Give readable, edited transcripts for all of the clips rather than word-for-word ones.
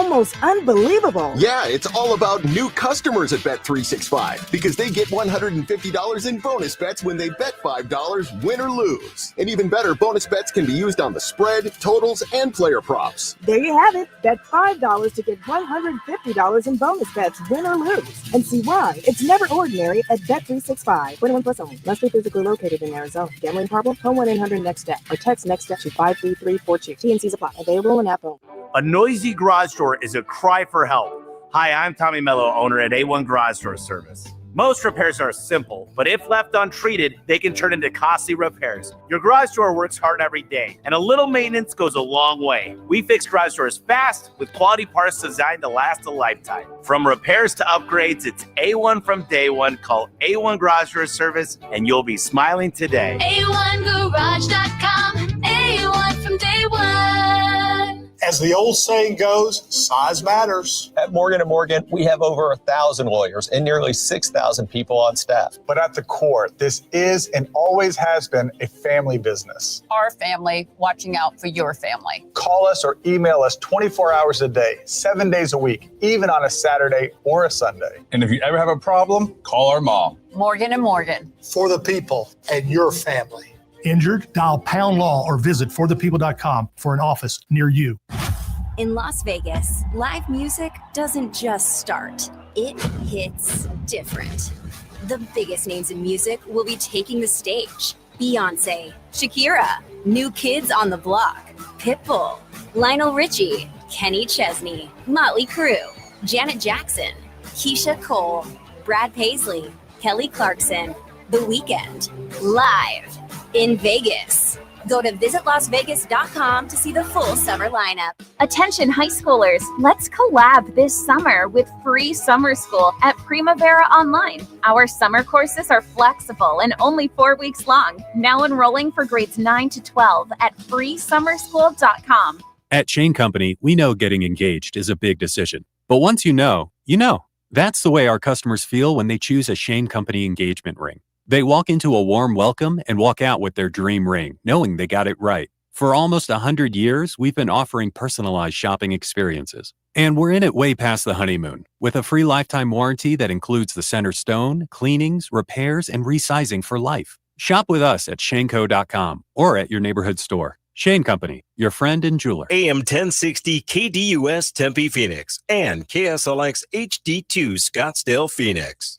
almost unbelievable. Yeah, it's all about new customers at Bet365 because they get $150 in bonus bets when they bet $5, win or lose. And even better, bonus bets can be used on the spread, totals, and player props. There you have it. Bet $5 to get $150 in bonus bets, win or lose. And see why. It's never ordinary at Bet365. 21 plus only. Must be physically located in Arizona. Gambling problem? Call 1-800-NEXT-STEP or text NEXT-STEP to 53342. T&Cs apply. Available in app only. A noisy garage door is a cry for help. Hi, I'm Tommy Mello, owner at A1 Garage Door Service. Most repairs are simple, but if left untreated, they can turn into costly repairs. Your garage door works hard every day, and a little maintenance goes a long way. We fix garage doors fast with quality parts designed to last a lifetime. From repairs to upgrades, it's A1 from day one. Call A1 Garage Door Service, and you'll be smiling today. A1Garage.com, A1 from day one. As the old saying goes, size matters. At Morgan & Morgan, we have over 1,000 lawyers and nearly 6,000 people on staff. But at the core, this is and always has been a family business. Our family watching out for your family. Call us or email us 24 hours a day, 7 days a week, even on a Saturday or a Sunday. And if you ever have a problem, call our mom. Morgan & Morgan. For the people and your family. Injured? Dial Pound Law or visit forthepeople.com for an office near you. In Las Vegas, live music doesn't just start. It hits different. The biggest names in music will be taking the stage. Beyoncé, Shakira, New Kids on the Block, Pitbull, Lionel Richie, Kenny Chesney, Motley Crue, Janet Jackson, Keisha Cole, Brad Paisley, Kelly Clarkson, The Weeknd, live in Vegas. Go to visitlasvegas.com to see the full summer lineup. Attention high schoolers, let's collab this summer with free summer school at Primavera Online. Our summer courses are flexible and only 4 weeks long. Now enrolling for grades 9 to 12 at freesummerschool.com. At Chain Company, we know getting engaged is a big decision. But once you know, you know. That's the way our customers feel when they choose a Chain Company engagement ring. They walk into a warm welcome and walk out with their dream ring, knowing they got it right. For almost 100 years, we've been offering personalized shopping experiences. And we're in it way past the honeymoon, with a free lifetime warranty that includes the center stone, cleanings, repairs, and resizing for life. Shop with us at shaneco.com or at your neighborhood store. Shane Company, your friend and jeweler. AM 1060 KDUS Tempe Phoenix and KSLX HD2 Scottsdale Phoenix.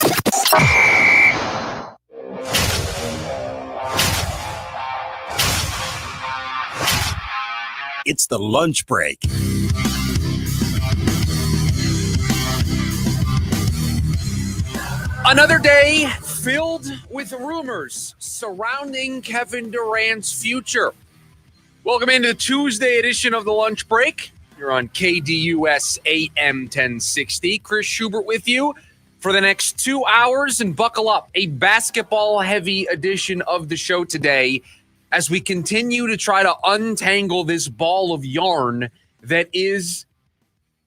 It's the lunch break. Another day filled with rumors surrounding Kevin Durant's future. Welcome into the Tuesday edition of the lunch break. You're on KDUS AM 1060. Chris Schubert with you for the next 2 hours, and buckle up. A basketball-heavy edition of the show today as we continue to try to untangle this ball of yarn that is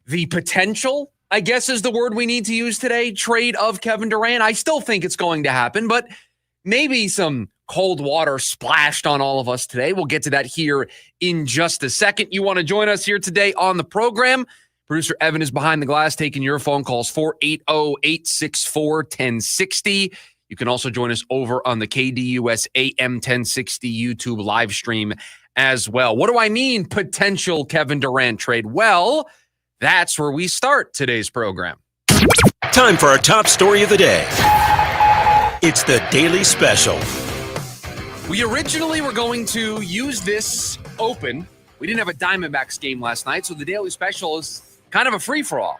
the potential, I guess is the word we need to use today, trade of Kevin Durant. I still think it's going to happen, but maybe some cold water splashed on all of us today. We'll get to that here in just a second. You want to join us here today on the program? Producer Evan is behind the glass taking your phone calls, 480-864-1060. You can also join us over on the KDUS AM 1060 YouTube live stream as well. What do I mean, potential Kevin Durant trade? Well, that's where we start today's program. Time for our top story of the day. It's the Daily Special. We originally were going to use this open. We didn't have a Diamondbacks game last night, so the Daily Special is kind of a free-for-all.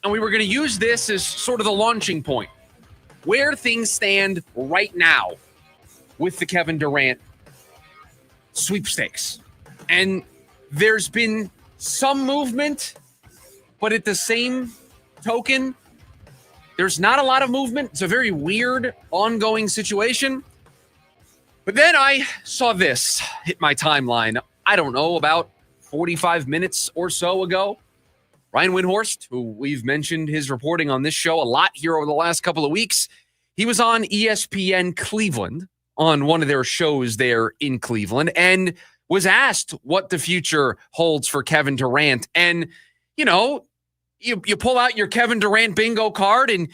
And we were going to use this as sort of the launching point. Where things stand right now with the Kevin Durant sweepstakes. And there's been some movement, but at the same token, there's not a lot of movement. It's a very weird, ongoing situation. But then I saw this hit my timeline, I don't know, about 45 minutes or so ago. Ryan Windhorst, who we've mentioned his reporting on this show a lot here over the last couple of weeks, he was on ESPN Cleveland on one of their shows there in Cleveland and was asked what the future holds for Kevin Durant. And you pull out your Kevin Durant bingo card and,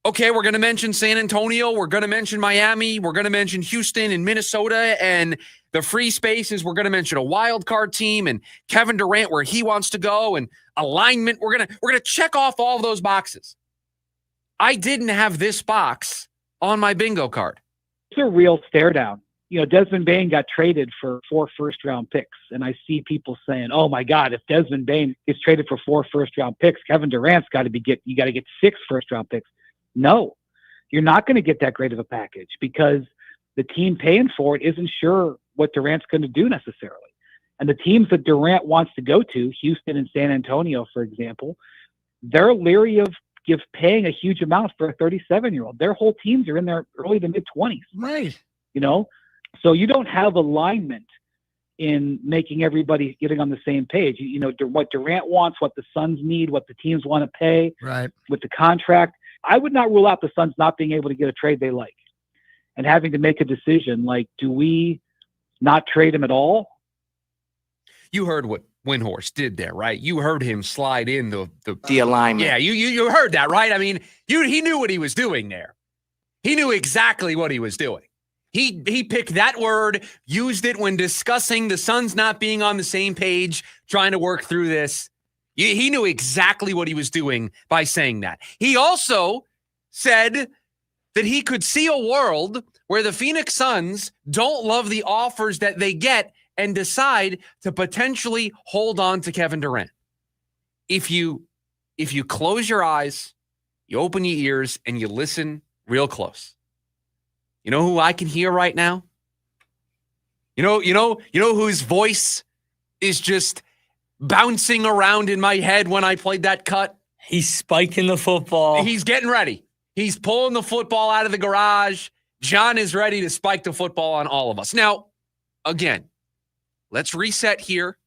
okay, we're going to mention San Antonio. We're going to mention Miami. We're going to mention Houston and Minnesota. And the free spaces, we're going to mention a wild card team and Kevin Durant where he wants to go and alignment. We're going to check off all of those boxes. I didn't have this box on my bingo card. It's a real stare down. Desmond Bane got traded for 4 first-round picks, and I see people saying, "Oh my God, if Desmond Bane gets traded for 4 first-round picks, Kevin Durant's got to get 6 first-round picks." No, you're not going to get that great of a package because the team paying for it isn't sure what Durant's going to do necessarily. And the teams that Durant wants to go to, Houston and San Antonio, for example, they're leery of paying a huge amount for a 37-year-old. Their whole teams are in their early to mid-20s. Right. So you don't have alignment in making everybody getting on the same page. What Durant wants, what the Suns need, what the teams want to pay, right, with the contract. I would not rule out the Suns not being able to get a trade they like and having to make a decision like, do we not trade him at all? You heard what Windhorst did there, right? You heard him slide in the alignment. Yeah, you heard that, right? I mean, he knew what he was doing there. He knew exactly what he was doing. He picked that word, used it when discussing the Suns not being on the same page, trying to work through this. He knew exactly what he was doing by saying that. He also said that he could see a world where the Phoenix Suns don't love the offers that they get and decide to potentially hold on to Kevin Durant. If you close your eyes, you open your ears, and you listen real close. You know who I can hear right now? You know whose voice is just bouncing around in my head when I played that cut? He's spiking the football. He's getting ready. He's pulling the football out of the garage. John is ready to spike the football on all of us. Now, again, let's reset here.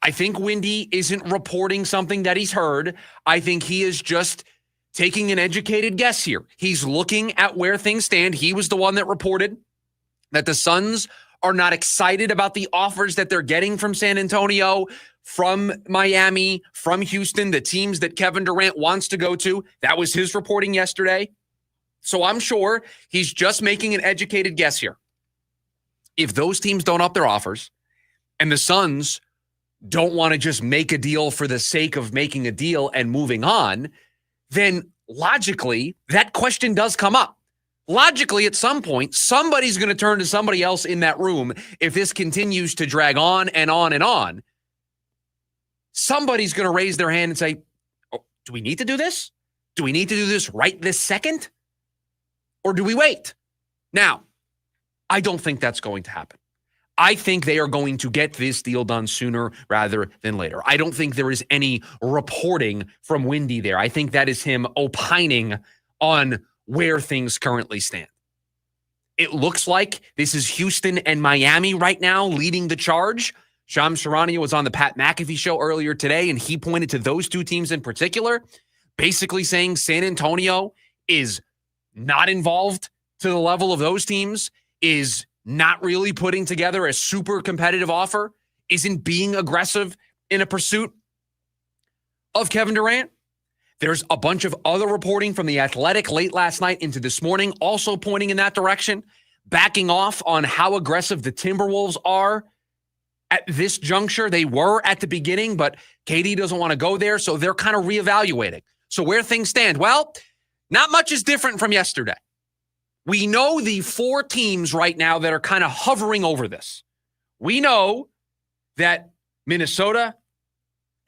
I think Windy isn't reporting something that he's heard. I think he is just taking an educated guess here. He's looking at where things stand. He was the one that reported that the Suns are not excited about the offers that they're getting from San Antonio, from Miami, from Houston, the teams that Kevin Durant wants to go to. That was his reporting yesterday. So I'm sure he's just making an educated guess here. If those teams don't up their offers and the Suns don't want to just make a deal for the sake of making a deal and moving on, then logically, that question does come up. Logically, at some point, somebody's going to turn to somebody else in that room if this continues to drag on and on and on. Somebody's going to raise their hand and say, "Oh, do we need to do this? Do we need to do this right this second? Or do we wait?" Now, I don't think that's going to happen. I think they are going to get this deal done sooner rather than later. I don't think there is any reporting from Windy there. I think that is him opining on where things currently stand. It looks like this is Houston and Miami right now leading the charge. Shams Charania was on the Pat McAfee show earlier today, and he pointed to those two teams in particular, basically saying San Antonio is not involved to the level of those teams, is not really putting together a super competitive offer, isn't being aggressive in a pursuit of Kevin Durant. There's a bunch of other reporting from The Athletic late last night into this morning, also pointing in that direction, backing off on how aggressive the Timberwolves are at this juncture. They were at the beginning, but KD doesn't want to go there, so they're kind of reevaluating. So where things stand? Well, not much is different from yesterday. We know the 4 teams right now that are kind of hovering over this. We know that Minnesota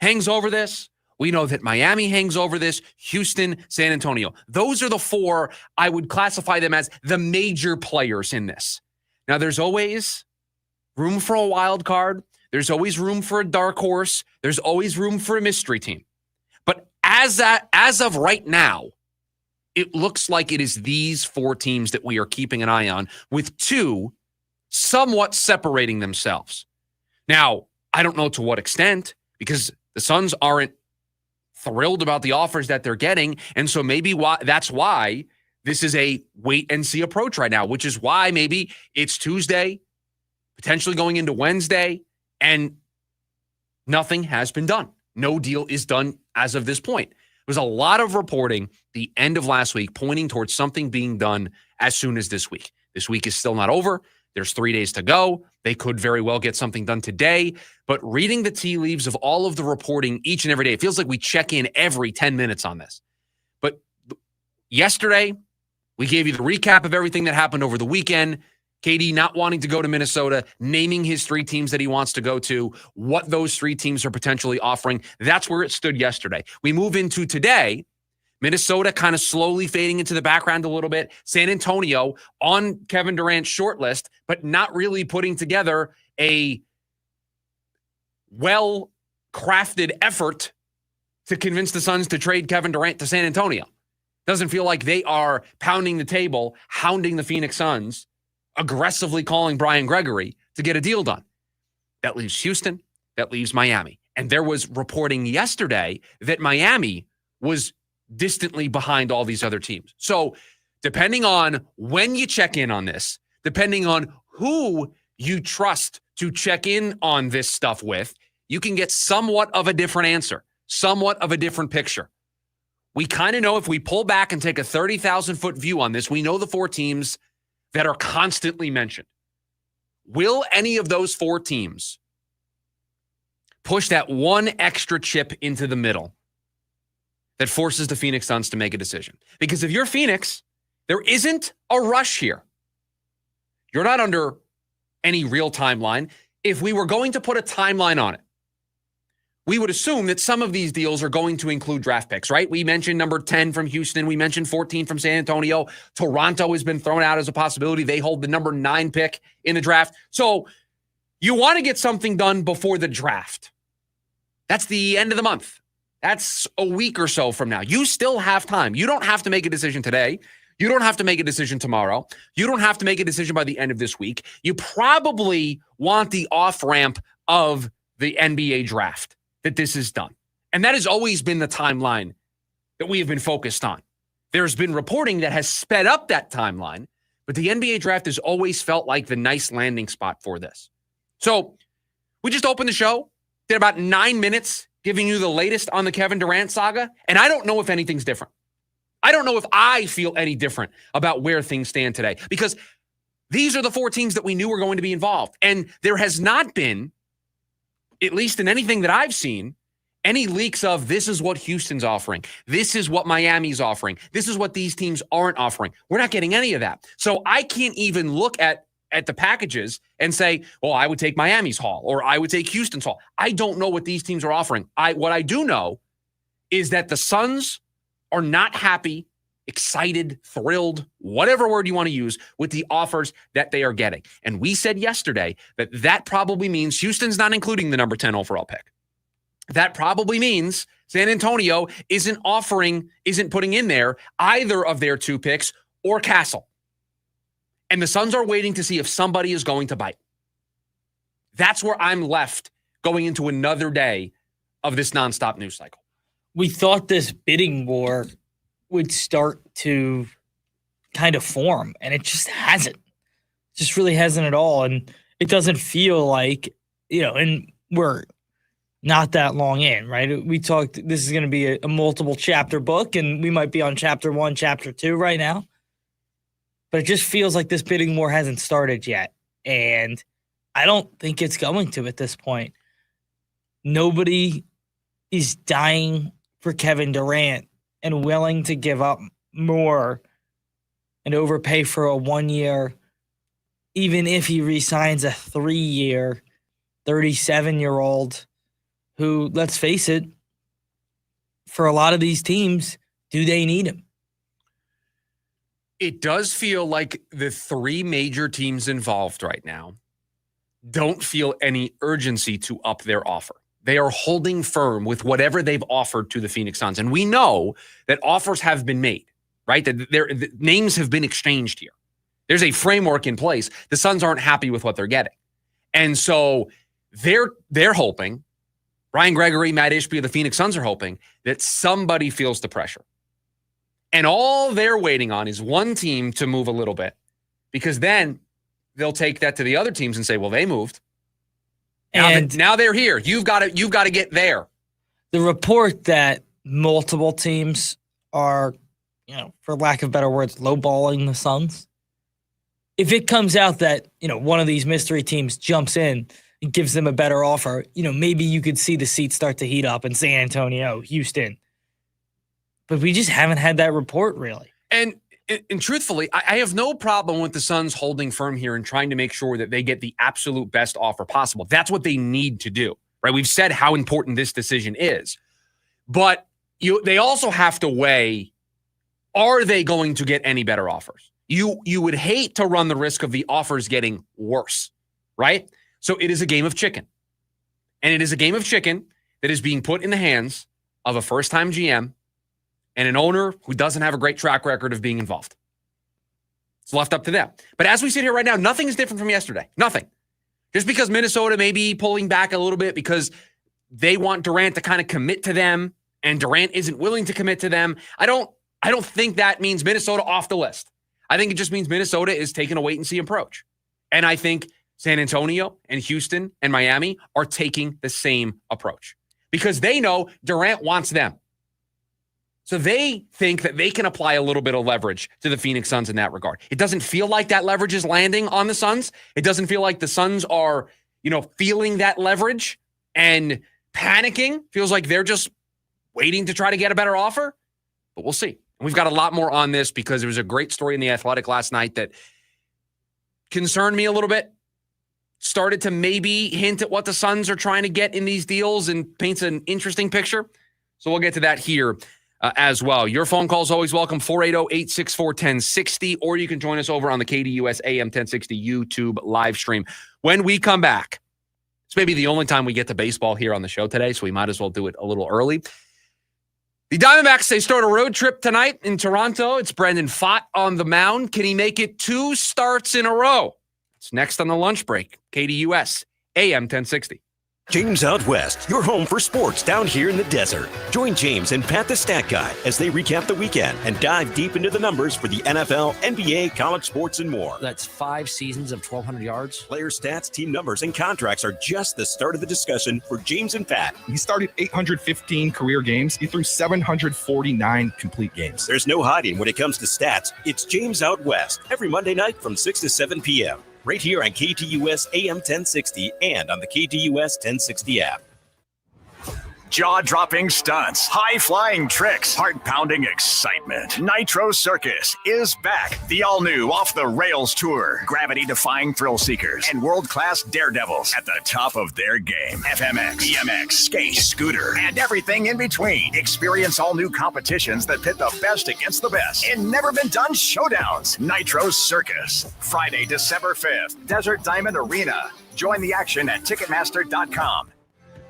hangs over this. We know that Miami hangs over this. Houston, San Antonio. Those are the 4, I would classify them as the major players in this. Now, there's always room for a wild card. There's always room for a dark horse. There's always room for a mystery team. But as of right now, it looks like it is these 4 teams that we are keeping an eye on, with 2 somewhat separating themselves. Now, I don't know to what extent, because the Suns aren't thrilled about the offers that they're getting, and so maybe that's why this is a wait-and-see approach right now, which is why maybe it's Tuesday, potentially going into Wednesday, and nothing has been done. no deal is done as of this point. There was a lot of reporting the end of last week pointing towards something being done as soon as this week. This week is still not over. There's 3 days to go. They could very well get something done today. But reading the tea leaves of all of the reporting each and every day, it feels like we check in every 10 minutes on this. But yesterday, we gave you the recap of everything that happened over the weekend. KD not wanting to go to Minnesota, naming his 3 teams that he wants to go to, what those 3 teams are potentially offering. That's where it stood yesterday. We move into today. Minnesota kind of slowly fading into the background a little bit. San Antonio on Kevin Durant's short list, but not really putting together a well-crafted effort to convince the Suns to trade Kevin Durant to San Antonio. Doesn't feel like they are pounding the table, hounding the Phoenix Suns, aggressively calling Brian Gregory to get a deal done. That leaves Houston. That leaves Miami. And there was reporting yesterday that Miami was distantly behind all these other teams. So depending on when you check in on this, depending on who you trust to check in on this stuff with, you can get somewhat of a different answer, somewhat of a different picture. We kind of know if we pull back and take a 30,000-foot view on this, we know the 4 teams that are constantly mentioned. Will any of those 4 teams push that one extra chip into the middle that forces the Phoenix Suns to make a decision? Because if you're Phoenix, there isn't a rush here. You're not under any real timeline. If we were going to put a timeline on it, we would assume that some of these deals are going to include draft picks, right? We mentioned number 10 from Houston. We mentioned 14 from San Antonio. Toronto has been thrown out as a possibility. They hold the number 9 pick in the draft. So you want to get something done before the draft. That's the end of the month. That's a week or so from now. You still have time. You don't have to make a decision today. You don't have to make a decision tomorrow. You don't have to make a decision by the end of this week. You probably want the off-ramp of the NBA draft, that this is done. And that has always been the timeline that we have been focused on. There's been reporting that has sped up that timeline, but the NBA draft has always felt like the nice landing spot for this. So we just opened the show, did about 9 minutes giving you the latest on the Kevin Durant saga, and I don't know if anything's different. I don't know if I feel any different about where things stand today, because these are the 4 teams that we knew were going to be involved. And there has not been, at least in anything that I've seen, any leaks of this is what Houston's offering. This is what Miami's offering. This is what these teams aren't offering. We're not getting any of that. So I can't even look at the packages and say, well, I would take Miami's haul or I would take Houston's haul. I don't know what these teams are offering. What I do know is that the Suns are not happy, excited, thrilled, whatever word you want to use, with the offers that they are getting. And we said yesterday that probably means Houston's not including the number 10 overall pick. That probably means San Antonio isn't putting in there either of their 2 picks or Castle. And the Suns are waiting to see if somebody is going to bite. That's where I'm left going into another day of this nonstop news cycle. We thought this bidding war would start to kind of form, and it just hasn't. Just really hasn't at all. And it doesn't feel like, and we're not that long in, right? We talked, this is going to be a multiple chapter book, and we might be on chapter 1, chapter 2 right now. But it just feels like this bidding war hasn't started yet. And I don't think it's going to at this point. Nobody is dying for Kevin Durant and willing to give up more and overpay for a 1-year, even if he resigns a 3-year, 37-year-old who, let's face it, for a lot of these teams, do they need him? It does feel like the 3 major teams involved right now don't feel any urgency to up their offer. They are holding firm with whatever they've offered to the Phoenix Suns. And we know that offers have been made, right? That the names have been exchanged here. There's a framework in place. The Suns aren't happy with what they're getting. And so they're hoping, Brian Gregory, Matt Ishbia, the Phoenix Suns are hoping that somebody feels the pressure. And all they're waiting on is one team to move a little bit, because then they'll take that to the other teams and say, well, they moved. Now they're here. You've got to get there. the report that multiple teams are, for lack of better words, lowballing the Suns. If it comes out that, one of these mystery teams jumps in and gives them a better offer, maybe you could see the seats start to heat up in San Antonio, Houston. But we just haven't had that report, really. And truthfully, I have no problem with the Suns holding firm here and trying to make sure that they get the absolute best offer possible. That's what they need to do, right? We've said how important this decision is. But they also have to weigh, are they going to get any better offers? You would hate to run the risk of the offers getting worse, right? So it is a game of chicken. And it is a game of chicken that is being put in the hands of a first-time GM and an owner who doesn't have a great track record of being involved. It's left up to them. But as we sit here right now, nothing is different from yesterday. Nothing. Just because Minnesota may be pulling back a little bit because they want Durant to kind of commit to them and Durant isn't willing to commit to them, I don't think that means Minnesota off the list. I think it just means Minnesota is taking a wait-and-see approach. And I think San Antonio and Houston and Miami are taking the same approach because they know Durant wants them. So they think that they can apply a little bit of leverage to the Phoenix Suns in that regard. It doesn't feel like that leverage is landing on the Suns. It doesn't feel like the Suns are, feeling that leverage and panicking. Feels like they're just waiting to try to get a better offer. But we'll see. We've got a lot more on this because there was a great story in The Athletic last night that concerned me a little bit. Started to maybe hint at what the Suns are trying to get in these deals and paints an interesting picture. So we'll get to that here as well. Your phone call is always welcome, 480-864-1060, or you can join us over on the KDUS AM 1060 YouTube live stream. When we come back, it's maybe the only time we get to baseball here on the show today, so we might as well do it a little early. The Diamondbacks, they start a road trip tonight in Toronto. It's Brandon Pfaadt on the mound. Can he make it 2 starts in a row? It's next on the lunch break. KDUS, AM 1060. James Out West, your home for sports down here in the desert. Join James and Pat the Stat Guy as they recap the weekend and dive deep into the numbers for the NFL, NBA, college sports, and more. That's 5 seasons of 1,200 yards. Player stats, team numbers, and contracts are just the start of the discussion for James and Pat. He started 815 career games. He threw 749 complete games. There's no hiding when it comes to stats. It's James Out West every Monday night from 6 to 7 p.m. right here on KDUS AM 1060 and on the KDUS 1060 app. Jaw-dropping stunts, high-flying tricks, heart-pounding excitement. Nitro Circus is back. The all-new off-the-rails tour. Gravity-defying thrill seekers and world-class daredevils at the top of their game. FMX, BMX, skate, scooter, and everything in between. Experience all new competitions that pit the best against the best in never-been-done showdowns. Nitro Circus. Friday, December 5th. Desert Diamond Arena. Join the action at Ticketmaster.com.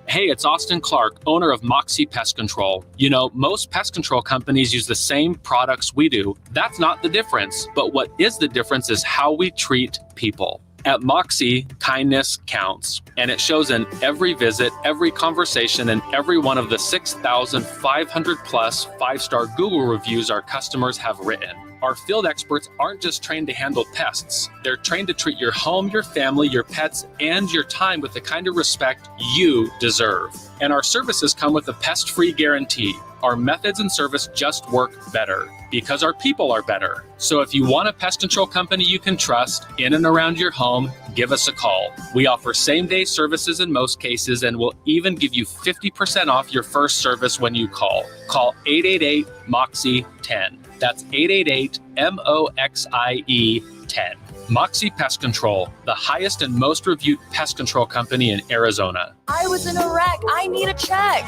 Hey, it's Austin Clark, owner of Moxie Pest Control. You know, most pest control companies use the same products we do. That's not the difference. But what is the difference is how we treat people. At Moxie, kindness counts. And it shows in every visit, every conversation, and every one of the 6,500 plus 5-star Google reviews our customers have written. Our field experts aren't just trained to handle pests. They're trained to treat your home, your family, your pets, and your time with the kind of respect you deserve. And our services come with a pest-free guarantee. Our methods and service just work better because our people are better. So if you want a pest control company you can trust in and around your home, give us a call. We offer same-day services in most cases, and we'll even give you 50% off your first service when you call. Call 888-MOXIE-10. That's 888-MOXIE-10. Moxie Pest Control, the highest and most reviewed pest control company in Arizona. I was in a wreck. I need a check.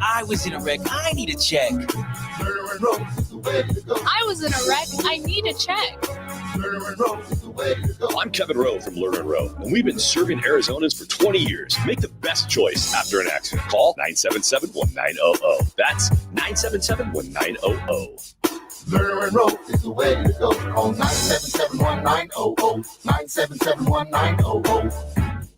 I was in a wreck. I need a check. I was in a wreck. I need a check. I'm Kevin Rowe from Lerner Rowe, and we've been serving Arizonans for 20 years. Make the best choice after an accident. Call 977-1900. That's 977-1900. Lerner Rowe is the way to go. Call 977-1900. 977-1900.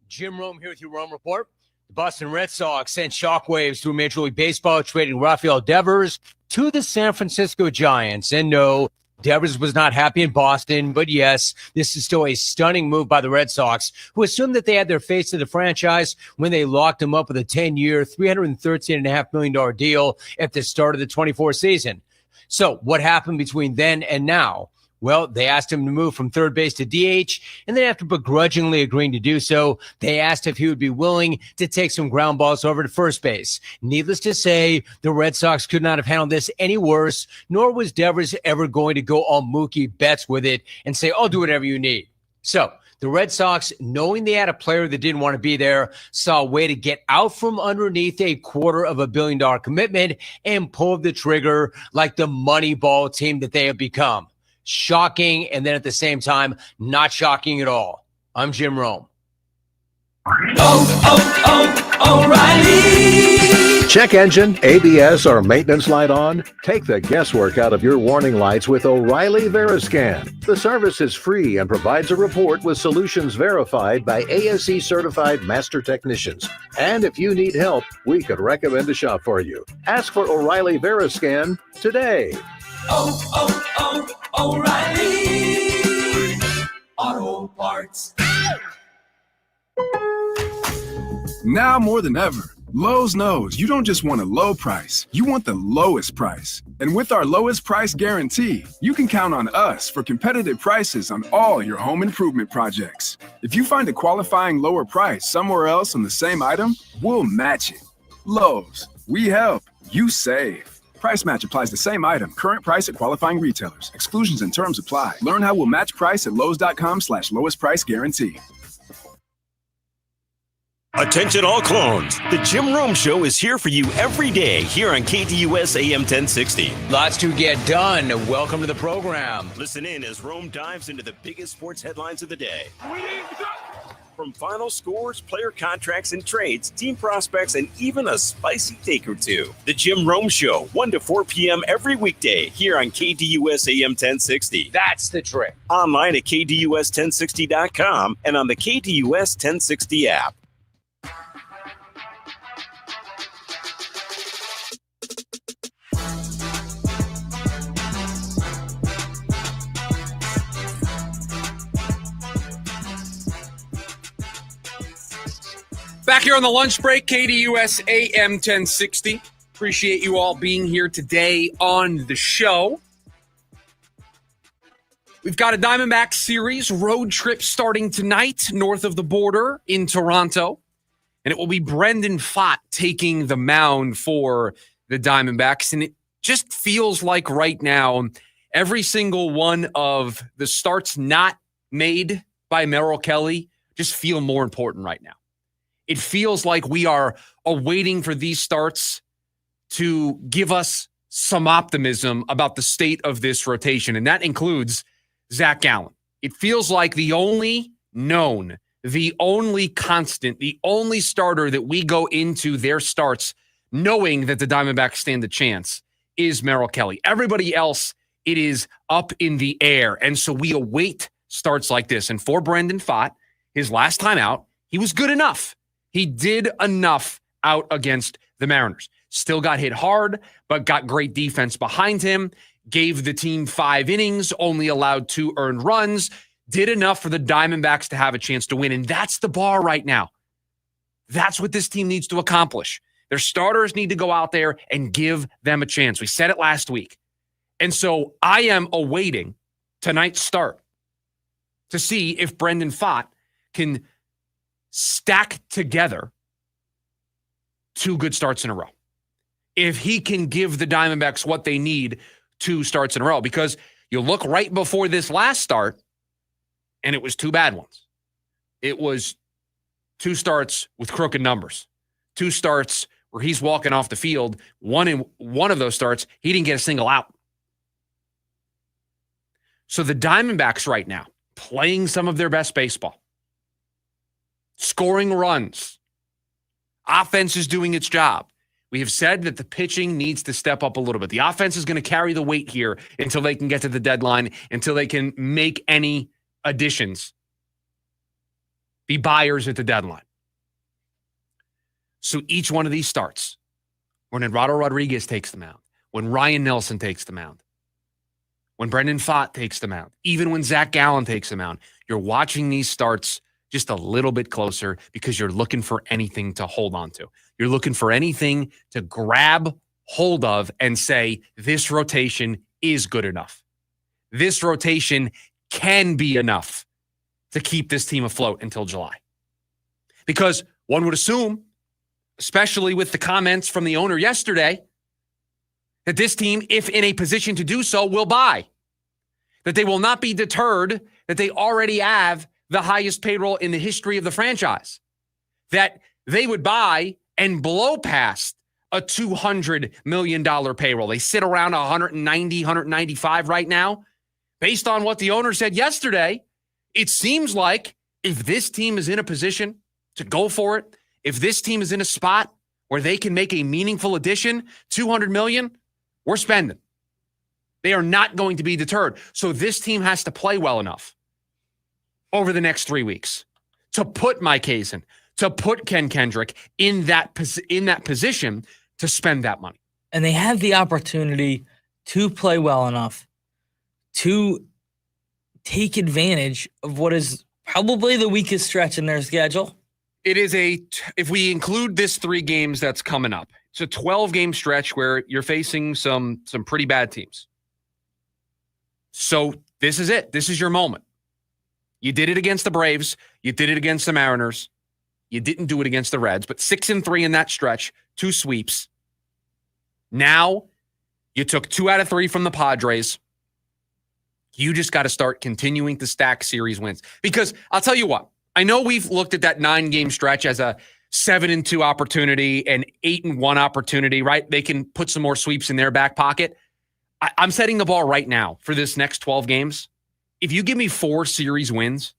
Jim Rome here with your Rome Report. The Boston Red Sox sent shockwaves through Major League Baseball, trading Rafael Devers to the San Francisco Giants. And no, Devers was not happy in Boston, but yes, this is still a stunning move by the Red Sox, who assumed that they had their face to the franchise when they locked him up with a 10-year, $313.5 million deal at the start of the 24 season. So what happened between then and now? Well, they asked him to move from third base to DH, and then after begrudgingly agreeing to do so, they asked if he would be willing to take some ground balls over to first base. Needless to say, the Red Sox could not have handled this any worse, nor was Devers ever going to go all Mookie Betts with it and say, I'll do whatever you need. So the Red Sox, knowing they had a player that didn't want to be there, saw a way to get out from underneath a $250 million commitment and pulled the trigger like the Moneyball team that they have become. Shocking, and then at the same time, not shocking at all. I'm Jim Rome. O'Reilly! Check engine, ABS, or maintenance light on? Take the guesswork out of your warning lights with O'Reilly Veriscan. The service is free and provides a report with solutions verified by ASE certified master technicians. And if you need help, we could recommend a shop for you. Ask for O'Reilly Veriscan today. O'Reilly Auto Parts. Now more than ever, Lowe's knows you don't just want a low price, you want the lowest price. And with our lowest price guarantee, you can count on us for competitive prices on all your home improvement projects. If you find a qualifying lower price somewhere else on the same item, we'll match it. Lowe's, we help, you save. Price match applies the same item. Current price at qualifying retailers. Exclusions and terms apply. Learn how we'll match price at Lowe's.com/lowest price guarantee. Attention all clones. The Jim Rome Show is here for you every day here on KDUS AM 1060. Lots to get done. Welcome to the program. Listen in as Rome dives into the biggest sports headlines of the day. From final scores, player contracts and trades, team prospects, and even a spicy take or two. The Jim Rome Show, 1 to 4 p.m. every weekday here on KDUS AM 1060. That's the trick. Online at KDUS1060.com and on the KDUS 1060 app. Back here on the lunch break, KDUS AM 1060. Appreciate you all being here today on the show. We've got a Diamondback series road trip starting tonight north of the border in Toronto. And it will be Brandon Pfaadt taking the mound for the Diamondbacks. And it just feels like right now, every single one of the starts not made by Merrill Kelly just feel more important right now. It feels like we are awaiting for these starts to give us some optimism about the state of this rotation, and that includes Zach Gallen. It feels like the only known, the only constant, the only starter that we go into their starts knowing that the Diamondbacks stand a chance is Merrill Kelly. Everybody else, it is up in the air, and so we await starts like this. And for Brandon Pfaadt, his last time out, he was good enough. He did enough out against the Mariners. Still got hit hard, but got great defense behind him. Gave the team 5 innings, only allowed 2 earned runs. Did enough for the Diamondbacks to have a chance to win. And that's the bar right now. That's what this team needs to accomplish. Their starters need to go out there and give them a chance. We said it last week. And so I am awaiting tonight's start to see if Brandon Pfaadt can stack together 2 good starts in a row. If he can give the Diamondbacks what they need 2 starts in a row, because you look right before this last start and it was 2 bad ones. It was 2 starts with crooked numbers, 2 starts where he's walking off the field. One of those starts, he didn't get a single out. So the Diamondbacks right now playing some of their best baseball, scoring runs. Offense is doing its job. We have said that the pitching needs to step up a little bit. The offense is going to carry the weight here until they can get to the deadline, until they can make any additions, be buyers at the deadline. So each one of these starts, when Eduardo Rodriguez takes the mound, when Ryan Nelson takes the mound, when Brandon Pfaadt takes the mound, even when Zach Gallen takes the mound, you're watching these starts just a little bit closer because you're looking for anything to hold on to. You're looking for anything to grab hold of and say, this rotation is good enough. This rotation can be enough to keep this team afloat until July. Because one would assume, especially with the comments from the owner yesterday, that this team, if in a position to do so, will buy. That they will not be deterred, that they already have the highest payroll in the history of the franchise. That they would buy and blow past a $200 million payroll. They sit around 190, 195 right now. Based on what the owner said yesterday, it seems like if this team is in a position to go for it, if this team is in a spot where they can make a meaningful addition, $200 million, we're spending. They are not going to be deterred. So this team has to play well enough over the next 3 weeks to put Mike Hazen, to put Ken Kendrick in that position to spend that money. And they have the opportunity to play well enough to take advantage of what is probably the weakest stretch in their schedule. It is if we include this 3 games that's coming up, it's a 12-game stretch where you're facing some pretty bad teams. So this is it. This is your moment. You did it against the Braves. You did it against the Mariners. You didn't do it against the Reds, but 6-3 in that stretch, 2 sweeps. Now you took 2 out of 3 from the Padres. You just got to start continuing to stack series wins. Because I'll tell you what, I know we've looked at that 9-game stretch as a 7-2 opportunity and 8-1 opportunity, right? They can put some more sweeps in their back pocket. I'm setting the ball right now for this next 12 games. If you give me 4 series wins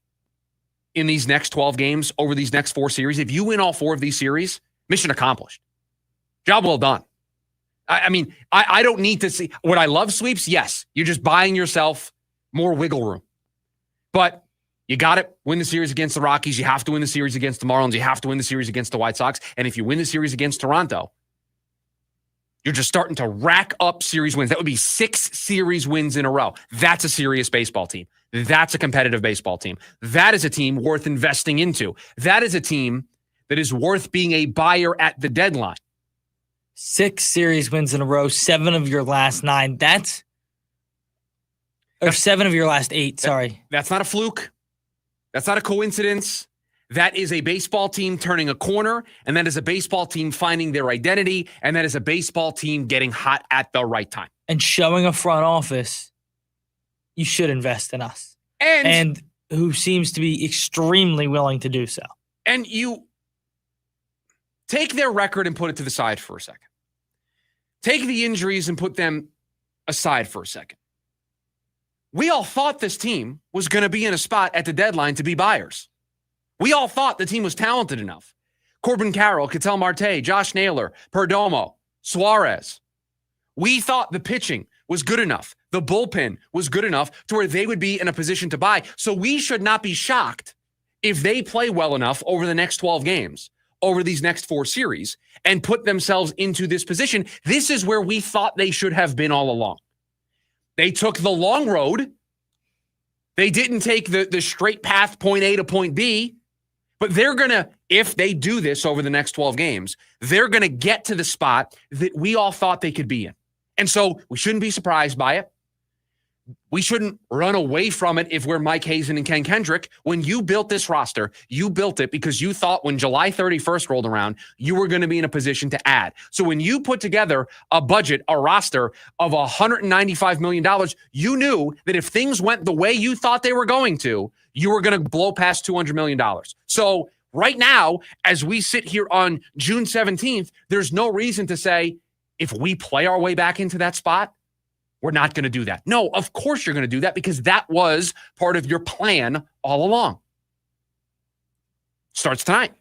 in these next 12 games over these next 4 series, if you win all 4 of these series, mission accomplished. Job well done. I mean, I don't need to see. Would I love sweeps? Yes. You're just buying yourself more wiggle room. But you got it. Win the series against the Rockies. You have to win the series against the Marlins. You have to win the series against the White Sox. And if you win the series against Toronto, you're just starting to rack up series wins. That would be 6 series wins in a row. That's a serious baseball team. That's a competitive baseball team. That is a team worth investing into. That is a team that is worth being a buyer at the deadline. 6 series wins in a row, 7 of your last 9. Or 7 of your last 8, sorry. That's not a fluke. That's not a coincidence. That is a baseball team turning a corner, and that is a baseball team finding their identity, and that is a baseball team getting hot at the right time. And showing a front office, you should invest in us. And who seems to be extremely willing to do so. And you take their record and put it to the side for a second. Take the injuries and put them aside for a second. We all thought this team was going to be in a spot at the deadline to be buyers. We all thought the team was talented enough. Corbin Carroll, Ketel Marte, Josh Naylor, Perdomo, Suarez. We thought the pitching was good enough. The bullpen was good enough to where they would be in a position to buy. So we should not be shocked if they play well enough over the next 12 games, over these next 4 series, and put themselves into this position. This is where we thought they should have been all along. They took the long road. They didn't take the straight path, point A to point B. But they're going to, if they do this over the next 12 games, they're going to get to the spot that we all thought they could be in. And so we shouldn't be surprised by it. We shouldn't run away from it if we're Mike Hazen and Ken Kendrick. When you built this roster, you built it because you thought when July 31st rolled around, you were going to be in a position to add. So when you put together a budget, a roster of $195 million, you knew that if things went the way you thought they were going to, you were going to blow past $200 million. So right now, as we sit here on June 17th, there's no reason to say if we play our way back into that spot, we're not going to do that. No, of course you're going to do that because that was part of your plan all along. Starts tonight.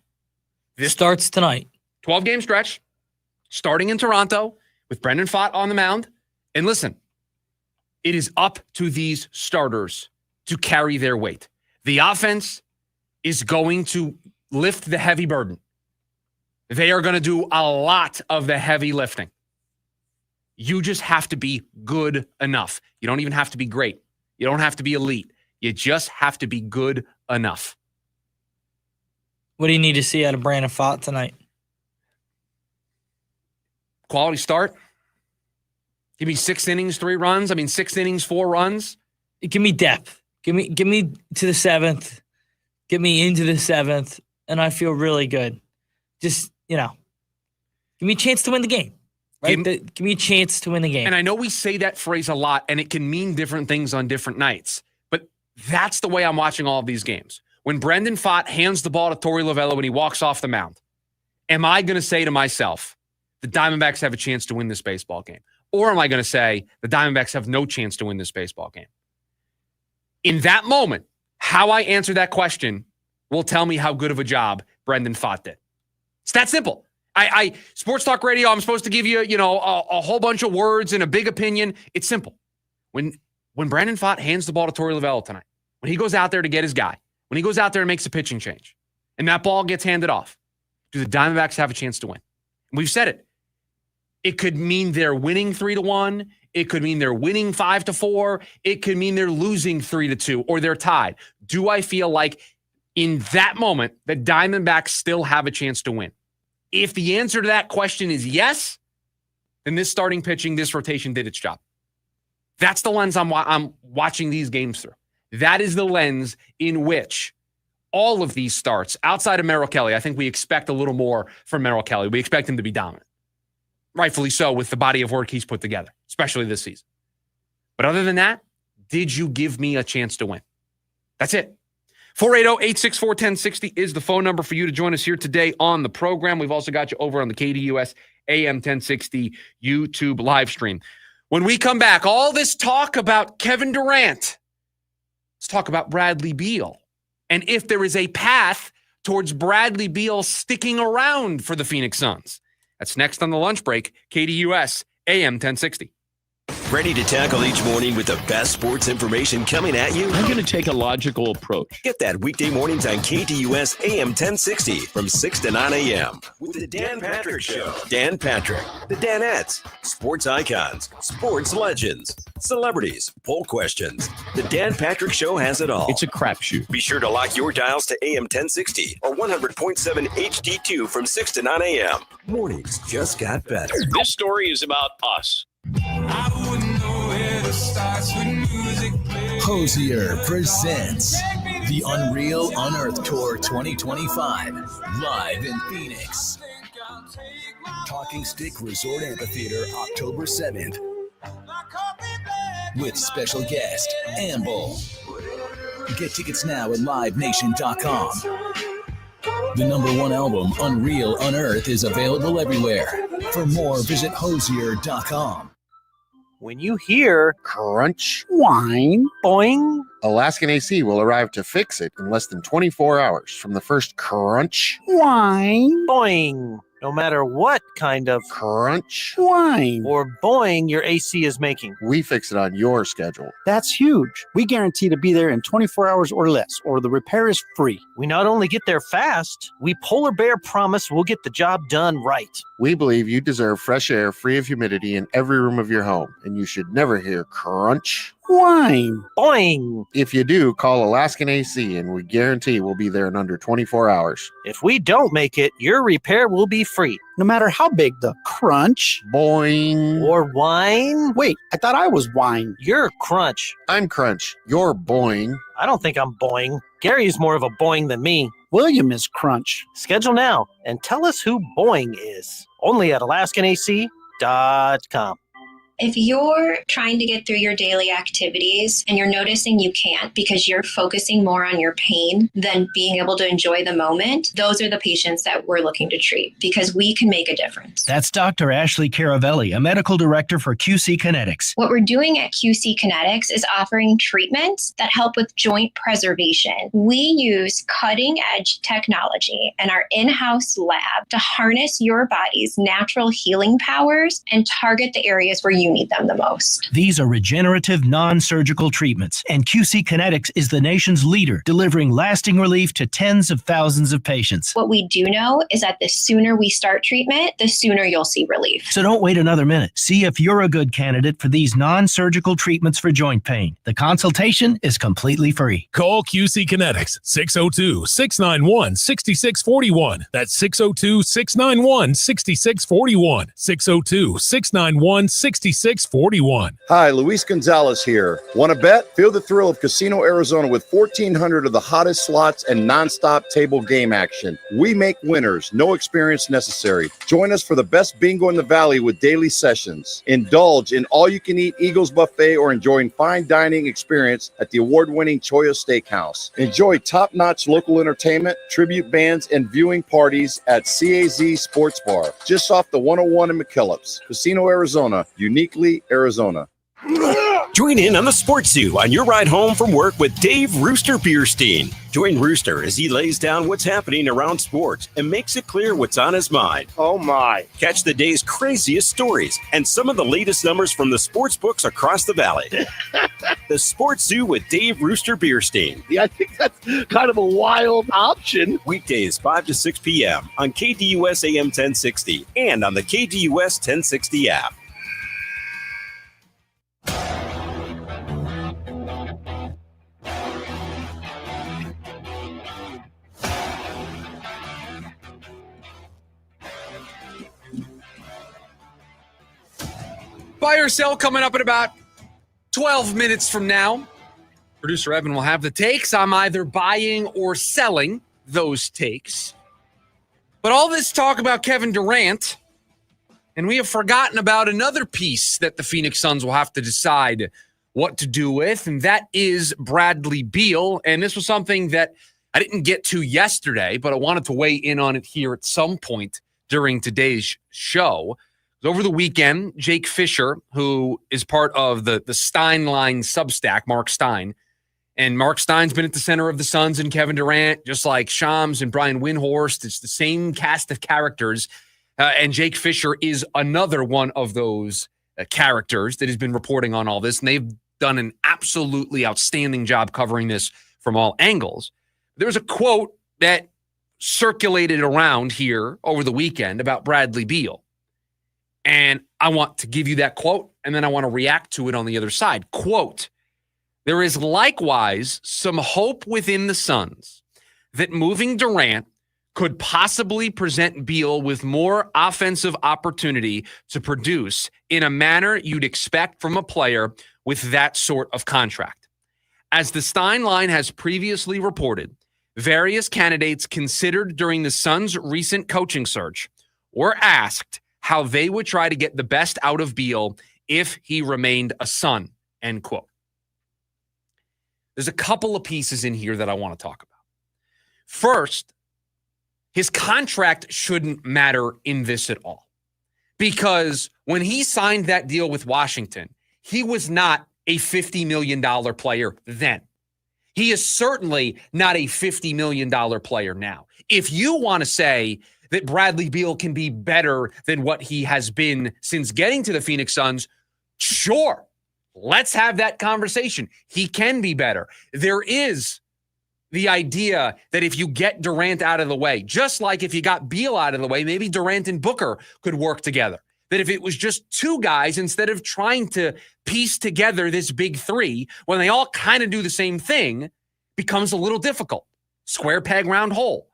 This starts tonight. 12-game stretch, starting in Toronto with Brandon Pfaadt on the mound. And listen, it is up to these starters to carry their weight. The offense is going to lift the heavy burden. They are going to do a lot of the heavy lifting. You just have to be good enough. You don't even have to be great. You don't have to be elite. You just have to be good enough. What do you need to see out of Brandon Pfaadt tonight? Quality start. Give me 6 innings, 3 runs. 6 innings, 4 runs. Give me depth. Give me to the 7th. Get me into the 7th, and I feel really good. Just, give me a chance to win the game. Right? Give me a chance to win the game. And I know we say that phrase a lot, and it can mean different things on different nights. But that's the way I'm watching all of these games. When Brandon Pfaadt hands the ball to Torey Lovullo when he walks off the mound, am I going to say to myself, the Diamondbacks have a chance to win this baseball game? Or am I going to say the Diamondbacks have no chance to win this baseball game? In that moment, how I answer that question will tell me how good of a job Brandon Pfaadt did. It's that simple. I Sports Talk Radio, I'm supposed to give you, a whole bunch of words and a big opinion. It's simple. When Brandon Pfaadt hands the ball to Torey Lovullo tonight, when he goes out there to get his guy, when he goes out there and makes a pitching change, and that ball gets handed off, do the Diamondbacks have a chance to win? And we've said it. It could mean they're winning 3-1. It could mean they're winning 5-4. It could mean they're losing 3-2 or they're tied. Do I feel like in that moment the Diamondbacks still have a chance to win? If the answer to that question is yes, then this starting pitching, this rotation did its job. That's the lens I'm watching these games through. That is the lens in which all of these starts, outside of Merrill Kelly, I think we expect a little more from Merrill Kelly. We expect him to be dominant. Rightfully so with the body of work he's put together, especially this season. But other than that, did you give me a chance to win? That's it. 480-864-1060 is the phone number for you to join us here today on the program. We've also got you over on the KDUS AM 1060 YouTube live stream. When we come back, all this talk about Kevin Durant. Let's talk about Bradley Beal. And if there is a path towards Bradley Beal sticking around for the Phoenix Suns. That's next on the lunch break, KDUS AM 1060. Ready to tackle each morning with the best sports information coming at you? I'm going to take a logical approach. Get that weekday mornings on KDUS AM 1060 from 6 to 9 a.m. with the Dan Patrick Show. Dan Patrick, the Danettes, sports icons, sports legends, celebrities, poll questions. The Dan Patrick Show has it all. It's a crapshoot. Be sure to lock your dials to AM 1060 or 100.7 HD2 from 6 to 9 a.m. Mornings just got better. This story is about us. Hosier presents the Unreal Unearthed Tour 2025 live in Phoenix. Talking Stick Resort Amphitheater, October 7th. With special guest, Amble. Get tickets now at livenation.com. The #1 album, Unreal Unearthed, is available everywhere. For more, visit hosier.com. When you hear crunch, whine, boing, Alaskan AC will arrive to fix it in less than 24 hours from the first crunch, whine, boing. No matter what kind of crunch, whine, or boing your AC is making. we fix it on your schedule. That's huge. We guarantee to be there in 24 hours or less, or the repair is free. We not only get there fast, we Polar Bear promise we'll get the job done right. We believe you deserve fresh air free of humidity in every room of your home, and you should never hear crunch, whine, boing. If you do, call Alaskan AC, and we guarantee we'll be there in under 24 hours. If we don't make it, your repair will be free. No matter how big the crunch, boing, or whine. Wait, I thought I was whine. You're crunch. I'm crunch. You're boing. I don't think I'm boing. Gary's more of a boing than me. William is crunch. Schedule now and tell us who boing is. Only at AlaskanAC.com. If you're trying to get through your daily activities and you're noticing you can't because you're focusing more on your pain than being able to enjoy the moment, those are the patients that we're looking to treat because we can make a difference. That's Dr. Ashley Caravelli, a medical director for QC Kinetics. What we're doing at QC Kinetics is offering treatments that help with joint preservation. We use cutting-edge technology in our in-house lab to harness your body's natural healing powers and target the areas where you you need them the most. These are regenerative, non-surgical treatments, and QC Kinetics is the nation's leader, delivering lasting relief to tens of thousands of patients. What we do know is that the sooner we start treatment, the sooner you'll see relief. So don't wait another minute. See if you're a good candidate for these non-surgical treatments for joint pain. The consultation is completely free. Call QC Kinetics, 602-691-6641. That's 602-691-6641. 602-691-6641. Hi, Luis Gonzalez here. Want to bet? Feel the thrill of Casino Arizona with 1,400 of the hottest slots and nonstop table game action. We make winners, no experience necessary. Join us for the best bingo in the valley with daily sessions. Indulge in all-you-can-eat Eagles buffet or enjoying fine dining experience at the award-winning Choya Steakhouse. Enjoy top-notch local entertainment, tribute bands, and viewing parties at CAZ Sports Bar, just off the 101 in McKellips. Casino Arizona, uniquely Arizona. Join in on the Sports Zoo on your ride home from work with Dave Rooster Bierstein. Join Rooster as he lays down what's happening around sports and makes it clear what's on his mind. Oh my. Catch the day's craziest stories and some of the latest numbers from the sports books across the valley. The Sports Zoo with Dave Rooster Bierstein. Yeah, I think that's kind of a wild option. Weekdays 5 to 6 p.m. on KDUS AM 1060 and on the KDUS 1060 app. Buy or sell coming up in about 12 minutes from now. Producer Evan will have the takes. I'm either buying or selling those takes. But all this talk about Kevin Durant, and we have forgotten about another piece that the Phoenix Suns will have to decide what to do with, and that is Bradley Beal. And this was something that I didn't get to yesterday, but I wanted to weigh in on it here at some point during today's show. Over the weekend, Jake Fisher, who is part of the Stein line Substack, Mark Stein, and Mark Stein's been at the center of the Suns and Kevin Durant, just like Shams and Brian Windhorst. It's the same cast of characters, and Jake Fisher is another one of those characters that has been reporting on all this, and they've done an absolutely outstanding job covering this from all angles. There was a quote that circulated around here over the weekend about Bradley Beal. And I want to give you that quote, and then I want to react to it on the other side. Quote, "There is likewise some hope within the Suns that moving Durant could possibly present Beal with more offensive opportunity to produce in a manner you'd expect from a player with that sort of contract. As the Stein line has previously reported, various candidates considered during the Suns' recent coaching search were asked how they would try to get the best out of Beal if he remained a Sun," end quote. There's a couple of pieces in here that I want to talk about. First, his contract shouldn't matter in this at all, because when he signed that deal with Washington, he was not a $50 million player then. He is certainly not a $50 million player now. If you want to say that Bradley Beal can be better than what he has been since getting to the Phoenix Suns, sure, let's have that conversation. He can be better. There is the idea that if you get Durant out of the way, just like if you got Beal out of the way, maybe Durant and Booker could work together. That if it was just two guys, instead of trying to piece together this big three, when they all kind of do the same thing, becomes a little difficult. Square peg, round hole.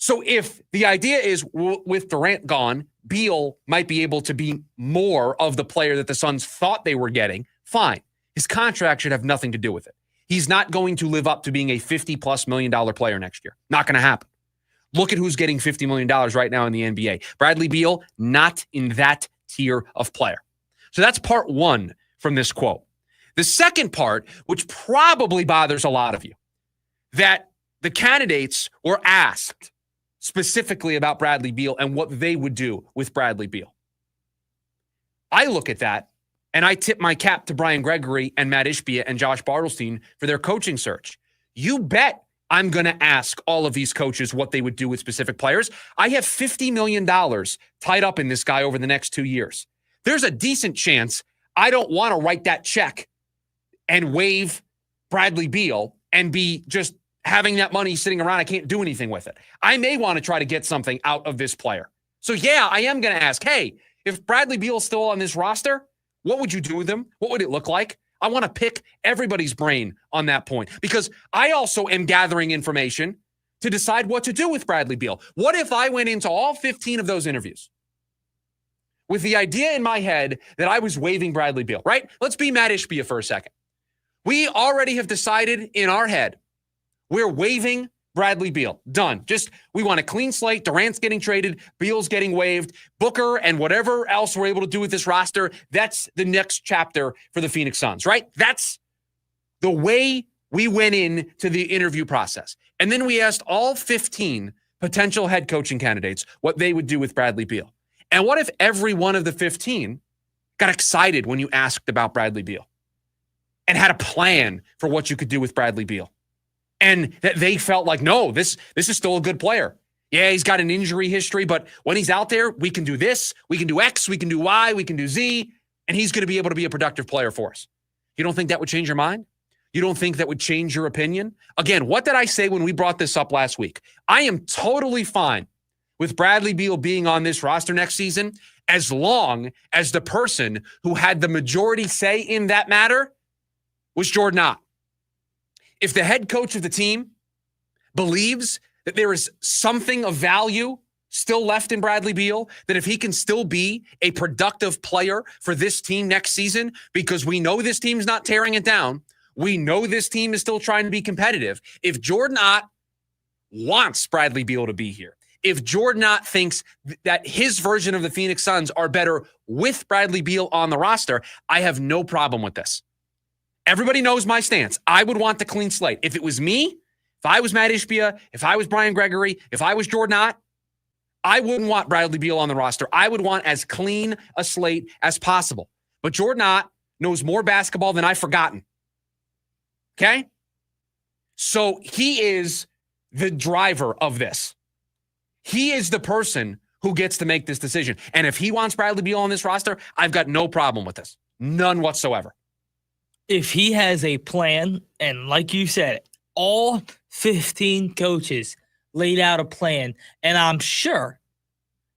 So if the idea is with Durant gone, Beal might be able to be more of the player that the Suns thought they were getting, fine. His contract should have nothing to do with it. He's not going to live up to being a $50+ million player next year. Not going to happen. Look at who's getting $50 million right now in the NBA. Bradley Beal, not in that tier of player. So that's part one from this quote. The second part, which probably bothers a lot of you, that the candidates were asked specifically about Bradley Beal and what they would do with Bradley Beal. I look at that and I tip my cap to Brian Gregory and Matt Ishbia and Josh Bartelstein for their coaching search. You bet I'm going to ask all of these coaches what they would do with specific players. I have $50 million tied up in this guy over the next 2 years. there's a decent chance I don't want to write that check and waive Bradley Beal and be just having that money sitting around. I can't do anything with it. I may want to try to get something out of this player. So yeah, I am going to ask, hey, if Bradley Beal's still on this roster, what would you do with him? What would it look like? I want to pick everybody's brain on that point because I also am gathering information to decide what to do with Bradley Beal. What if I went into all 15 of those interviews with the idea in my head that I was waiving Bradley Beal, right? Let's be Matt Ishbia for a second. We already have decided in our head we're waiving Bradley Beal. Done. We want a clean slate. Durant's getting traded. Beal's getting waived. Booker and whatever else we're able to do with this roster, that's the next chapter for the Phoenix Suns, right? That's the way we went into the interview process. And then we asked all 15 potential head coaching candidates what they would do with Bradley Beal. And what if every one of the 15 got excited when you asked about Bradley Beal and had a plan for what you could do with Bradley Beal? And that they felt like, no, this is still a good player. Yeah, he's got an injury history, but when he's out there, we can do this, we can do X, we can do Y, we can do Z, and he's going to be able to be a productive player for us. You don't think that would change your mind? You don't think that would change your opinion? Again, what did I say when we brought this up last week? I am totally fine with Bradley Beal being on this roster next season as long as the person who had the majority say in that matter was Jordan Ott. If the head coach of the team believes that there is something of value still left in Bradley Beal, that if he can still be a productive player for this team next season, because we know this team's not tearing it down, we know this team is still trying to be competitive. If Jordan Ott wants Bradley Beal to be here, if Jordan Ott thinks that his version of the Phoenix Suns are better with Bradley Beal on the roster, I have no problem with this. Everybody knows my stance. I would want the clean slate. If it was me, if I was Matt Ishbia, if I was Brian Gregory, if I was Jordan Ott, I wouldn't want Bradley Beal on the roster. I would want as clean a slate as possible. But Jordan Ott knows more basketball than I've forgotten. Okay? So he is the driver of this. He is the person who gets to make this decision. And if he wants Bradley Beal on this roster, I've got no problem with this. None whatsoever. If he has a plan, and like you said, all 15 coaches laid out a plan, and I'm sure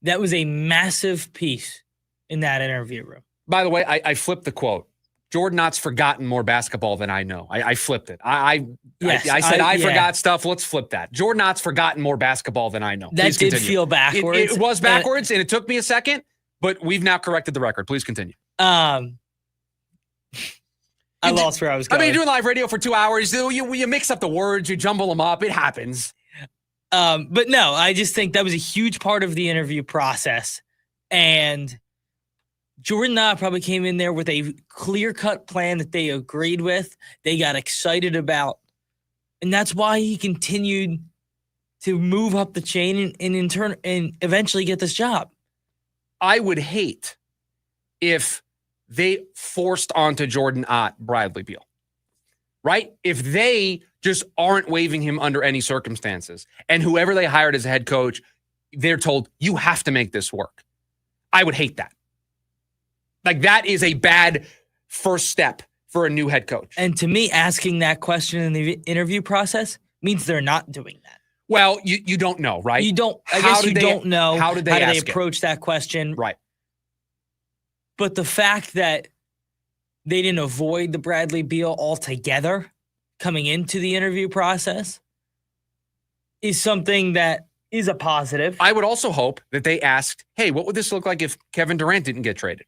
that was a massive piece in that interview room. By the way, I flipped the quote. Jordan Ott's forgotten more basketball than I know. I flipped it. I said I forgot stuff. Let's flip that. Jordan Ott's forgotten more basketball than I know. That did feel backwards. It was backwards, and it took me a second, but we've now corrected the record. Please continue. I lost where I was going. I mean, you're doing live radio for 2 hours. You mix up the words. You jumble them up. It happens. But no, I just think that was a huge part of the interview process. And Jordan Ott probably came in there with a clear-cut plan that they agreed with, they got excited about. And that's why he continued to move up the chain and in turn and eventually get this job. I would hate if they forced onto Jordan Ott Bradley Beal, right? If they just aren't waiving him under any circumstances, and whoever they hired as a head coach, they're told, you have to make this work. I would hate that. Like, that is a bad first step for a new head coach. And to me, asking that question in the interview process means they're not doing that. Well, you don't know, right? You don't. I guess you don't know how did they approach that question. Right. But the fact that they didn't avoid the Bradley Beal altogether coming into the interview process is something that is a positive. I would also hope that they asked, hey, what would this look like if Kevin Durant didn't get traded?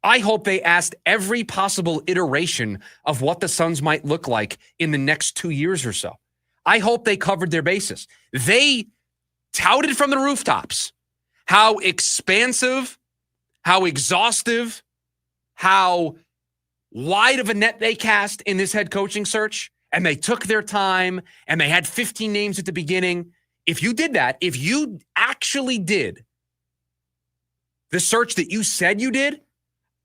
I hope they asked every possible iteration of what the Suns might look like in the next 2 years or so. I hope they covered their bases. They touted from the rooftops how expansive, how exhaustive, how wide of a net they cast in this head coaching search, and they took their time, and they had 15 names at the beginning. If you did that, if you actually did the search that you said you did,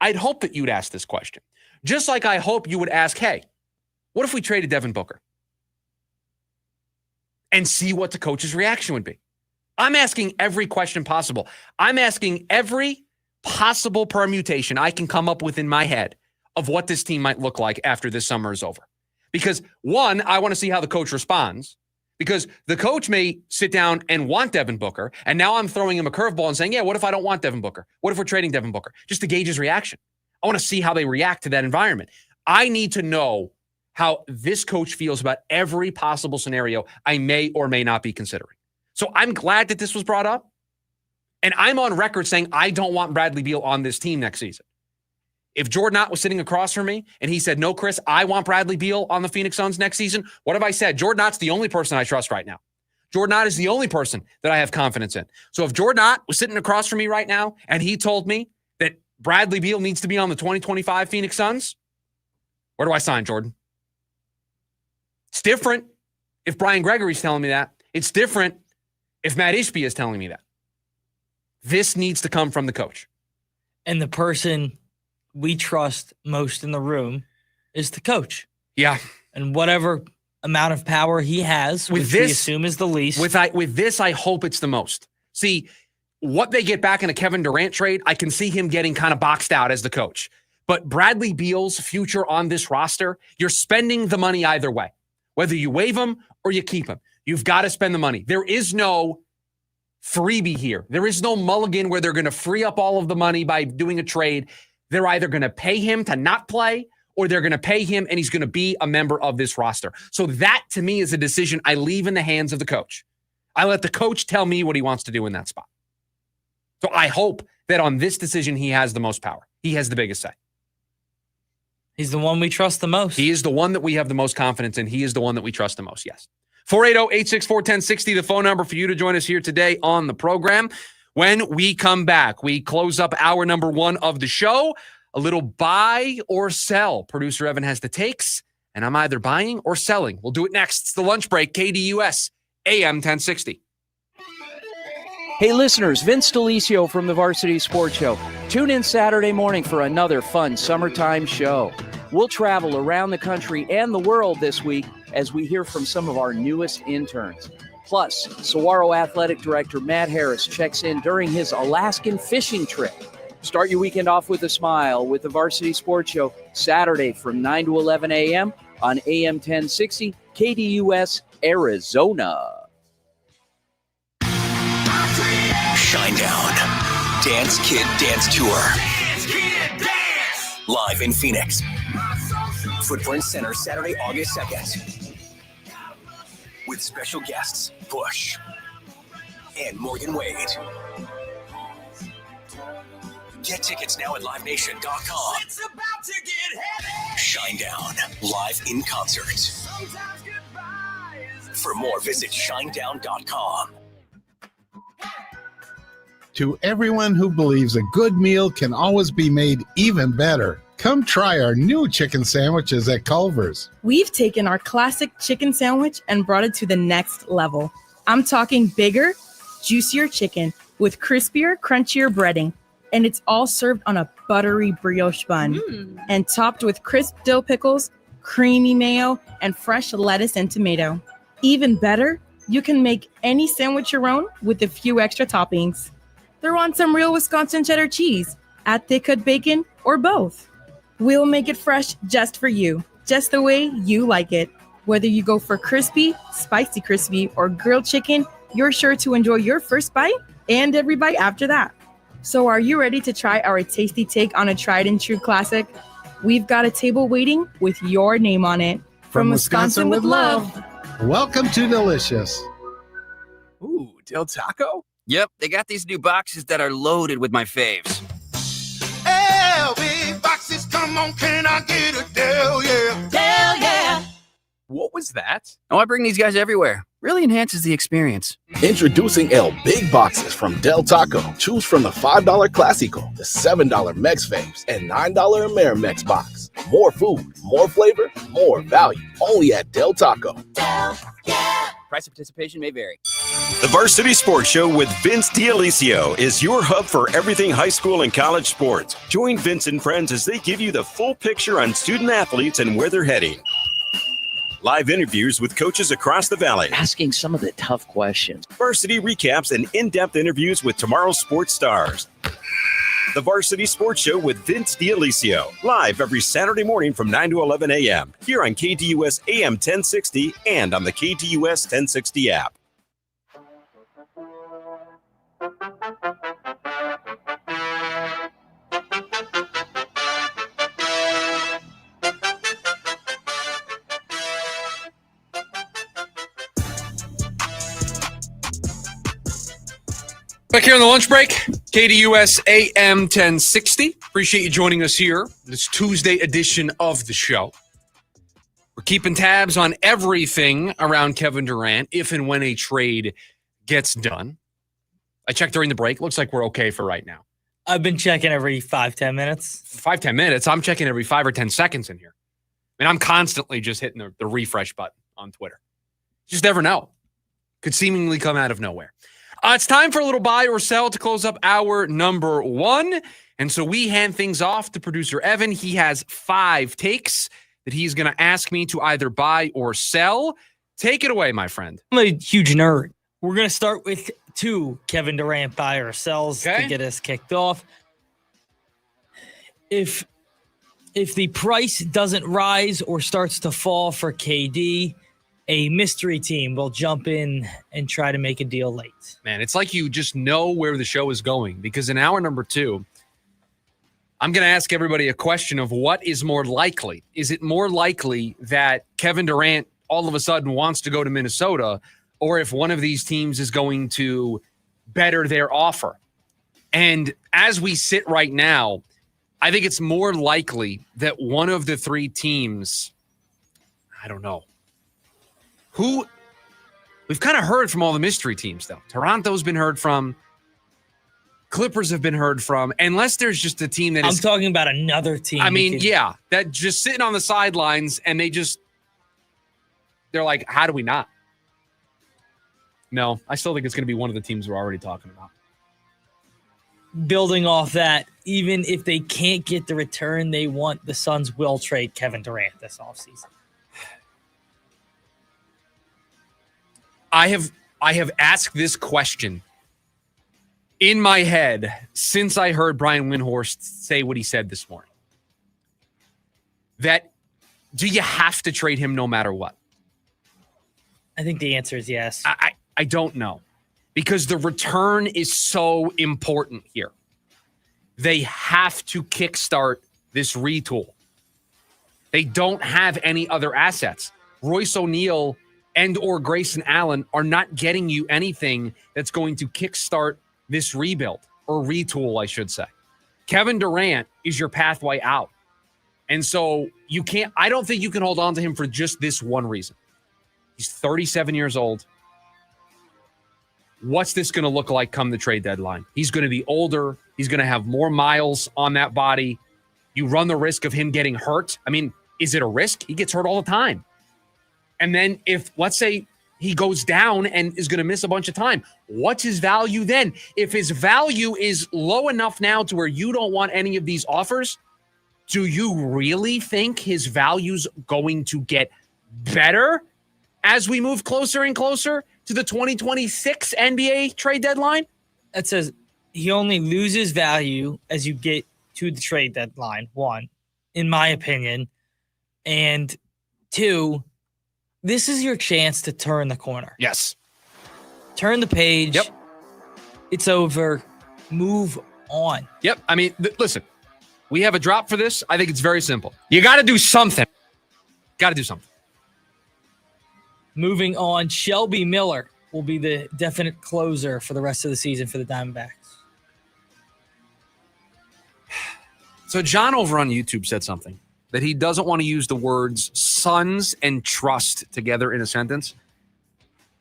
I'd hope that you'd ask this question. Just like I hope you would ask, hey, what if we traded Devin Booker? And see what the coach's reaction would be. I'm asking every question possible. I'm asking every possible permutation I can come up with in my head of what this team might look like after this summer is over. Because one, I want to see how the coach responds, because the coach may sit down and want Devin Booker, and now I'm throwing him a curveball and saying, yeah, what if I don't want Devin Booker? What if we're trading Devin Booker? Just to gauge his reaction. I want to see how they react to that environment. I need to know how this coach feels about every possible scenario I may or may not be considering. So I'm glad that this was brought up, and I'm on record saying I don't want Bradley Beal on this team next season. If Jordan Ott was sitting across from me and he said, no, Chris, I want Bradley Beal on the Phoenix Suns next season, what have I said? Jordan Ott's the only person I trust right now. Jordan Ott is the only person that I have confidence in. So if Jordan Ott was sitting across from me right now and he told me that Bradley Beal needs to be on the 2025 Phoenix Suns, where do I sign, Jordan? It's different if Brian Gregory's telling me that. It's different if Matt Ishbia is telling me that. This needs to come from the coach. And the person we trust most in the room is the coach. Yeah. And whatever amount of power he has, which we assume is the least. With this, I hope it's the most. See, what they get back in a Kevin Durant trade, I can see him getting kind of boxed out as the coach. But Bradley Beal's future on this roster, you're spending the money either way. Whether you waive him or you keep him, you've got to spend the money. There is no freebie here. There is no mulligan where they're going to free up all of the money by doing a trade. They're either going to pay him to not play or they're going to pay him and he's going to be a member of this roster. So that, to me, is a decision I leave in the hands of the coach. I let the coach tell me what he wants to do in that spot. So I hope that on this decision, he has the most power. He has the biggest say. He's the one we trust the most. He is the one that we have the most confidence in. He is the one that we trust the most, yes. 480-864-1060, the phone number for you to join us here today on the program. When we come back, we close up hour number 1 of the show. A little buy or sell. Producer Evan has the takes, and I'm either buying or selling. We'll do it next. It's the lunch break, KDUS, AM 1060. Hey, listeners, Vince D'Alicio from the Varsity Sports Show. Tune in Saturday morning for another fun summertime show. We'll travel around the country and the world this week as we hear from some of our newest interns. Plus, Saguaro Athletic Director Matt Harris checks in during his Alaskan fishing trip. Start your weekend off with a smile with the Varsity Sports Show Saturday from 9 to 11 a.m. on AM 1060 KDUS, Arizona. Shinedown. Dance Kid Dance Tour. Live in Phoenix. Footprint Center, Saturday, August 2nd. With special guests, Bush and Morgan Wade. Get tickets now at livenation.com. It's about to get heavy. Shinedown, live in concert. For more, visit shinedown.com. To everyone who believes a good meal can always be made even better, come try our new chicken sandwiches at Culver's. We've taken our classic chicken sandwich and brought it to the next level. I'm talking bigger, juicier chicken with crispier, crunchier breading. And it's all served on a buttery brioche bun and topped with crisp dill pickles, creamy mayo, and fresh lettuce and tomato. Even better, you can make any sandwich your own with a few extra toppings. Throw on some real Wisconsin cheddar cheese, add thick cut bacon, or both. We'll make it fresh just for you, just the way you like it. Whether you go for crispy, spicy crispy, or grilled chicken, you're sure to enjoy your first bite and every bite after that. So are you ready to try our tasty take on a tried and true classic? We've got a table waiting with your name on it. From Wisconsin with love. Welcome to Delicious. Ooh, Del Taco? Yep, they got these new boxes that are loaded with my faves. Big boxes, come on, can I get a Del, yeah? Del, yeah. What was that? Oh, I bring these guys everywhere. Really enhances the experience. Introducing El Big Boxes from Del Taco. Choose from the $5 Classico, the $7 Mex Faves, and $9 Amerimex box. More food, more flavor, more value. Only at Del Taco. Del, yeah. Price of participation may vary. The Varsity Sports Show with Vince D'Alicio is your hub for everything high school and college sports. Join Vince and friends as they give you the full picture on student athletes and where they're heading. Live interviews with coaches across the valley. Asking some of the tough questions. Varsity recaps and in-depth interviews with tomorrow's sports stars. The Varsity Sports Show with Vince D'Alicio. Live every Saturday morning from 9 to 11 a.m. here on KDUS AM 1060 and on the KDUS 1060 app. Back here on the lunch break, KDUS AM 1060. Appreciate you joining us here. This Tuesday edition of the show. We're keeping tabs on everything around Kevin Durant if and when a trade gets done. I checked during the break. Looks like we're okay for right now. I've been checking every 5-10 minutes. 5-10 minutes? I'm checking every 5 or 10 seconds in here. I mean, I'm constantly just hitting the refresh button on Twitter. Just never know. Could seemingly come out of nowhere. It's time for a little buy or sell to close up hour number 1. And so we hand things off to producer Evan. He has 5 takes that he's going to ask me to either buy or sell. Take it away, my friend. I'm a huge nerd. We're going to start with 2 Kevin Durant buy or sells to get us kicked off. If the price doesn't rise or starts to fall for KD, a mystery team will jump in and try to make a deal late. Man, it's like you just know where the show is going, because in hour number 2, I'm going to ask everybody a question of what is more likely. Is it more likely that Kevin Durant all of a sudden wants to go to Minnesota, or if one of these teams is going to better their offer? And as we sit right now, I think it's more likely that one of the 3 teams, I don't know, who we've kind of heard from all the mystery teams, though. Toronto's been heard from. Clippers have been heard from. Unless there's just a team that I'm talking about another team. I mean, yeah, that just sitting on the sidelines and they're like, how do we not? No, I still think it's going to be one of the teams we're already talking about. Building off that, even if they can't get the return they want, the Suns will trade Kevin Durant this offseason. I have asked this question in my head since I heard Brian Windhorst say what he said this morning. That, do you have to trade him no matter what? I think the answer is yes. I don't know, because the return is so important here. They have to kickstart this retool. They don't have any other assets. Royce O'Neal and or Grayson Allen are not getting you anything that's going to kickstart this rebuild, or retool, I should say. Kevin Durant is your pathway out. And so I don't think you can hold on to him for just this one reason. He's 37 years old. What's this going to look like come the trade deadline? He's going to be older. He's going to have more miles on that body. You run the risk of him getting hurt. I mean, is it a risk? He gets hurt all the time. And then if, let's say, he goes down and is going to miss a bunch of time, what's his value then? If his value is low enough now to where you don't want any of these offers, do you really think his value's going to get better as we move closer and closer to the 2026 NBA trade deadline? That says he only loses value as you get to the trade deadline, 1, in my opinion. And 2, this is your chance to turn the corner. Yes. Turn the page. Yep. It's over. Move on. Yep. I mean, listen, we have a drop for this. I think it's very simple. You got to do something. Got to do something. Moving on, Shelby Miller will be the definite closer for the rest of the season for the Diamondbacks. So John over on YouTube said something, that he doesn't want to use the words Suns and trust together in a sentence.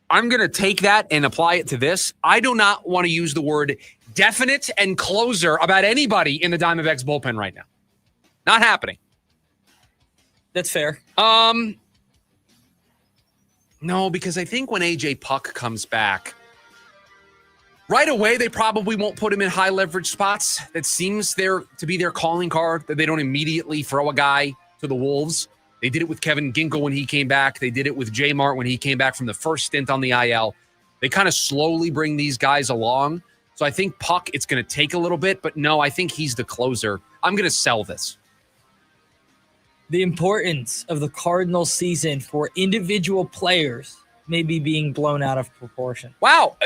I'm going to take that and apply it to this. I do not want to use the word definite and closer about anybody in the Diamondbacks bullpen right now. Not happening. That's fair. No, because I think when AJ Puck comes back, right away, they probably won't put him in high leverage spots. That seems to be their calling card, that they don't immediately throw a guy to the Wolves. They did it with Kevin Ginkel when he came back. They did it with J-Mart when he came back from the first stint on the IL. They kind of slowly bring these guys along. So I think Puck, it's going to take a little bit, but no, I think he's the closer. I'm going to sell this. The importance of the Cardinals season for individual players may be being blown out of proportion. Wow.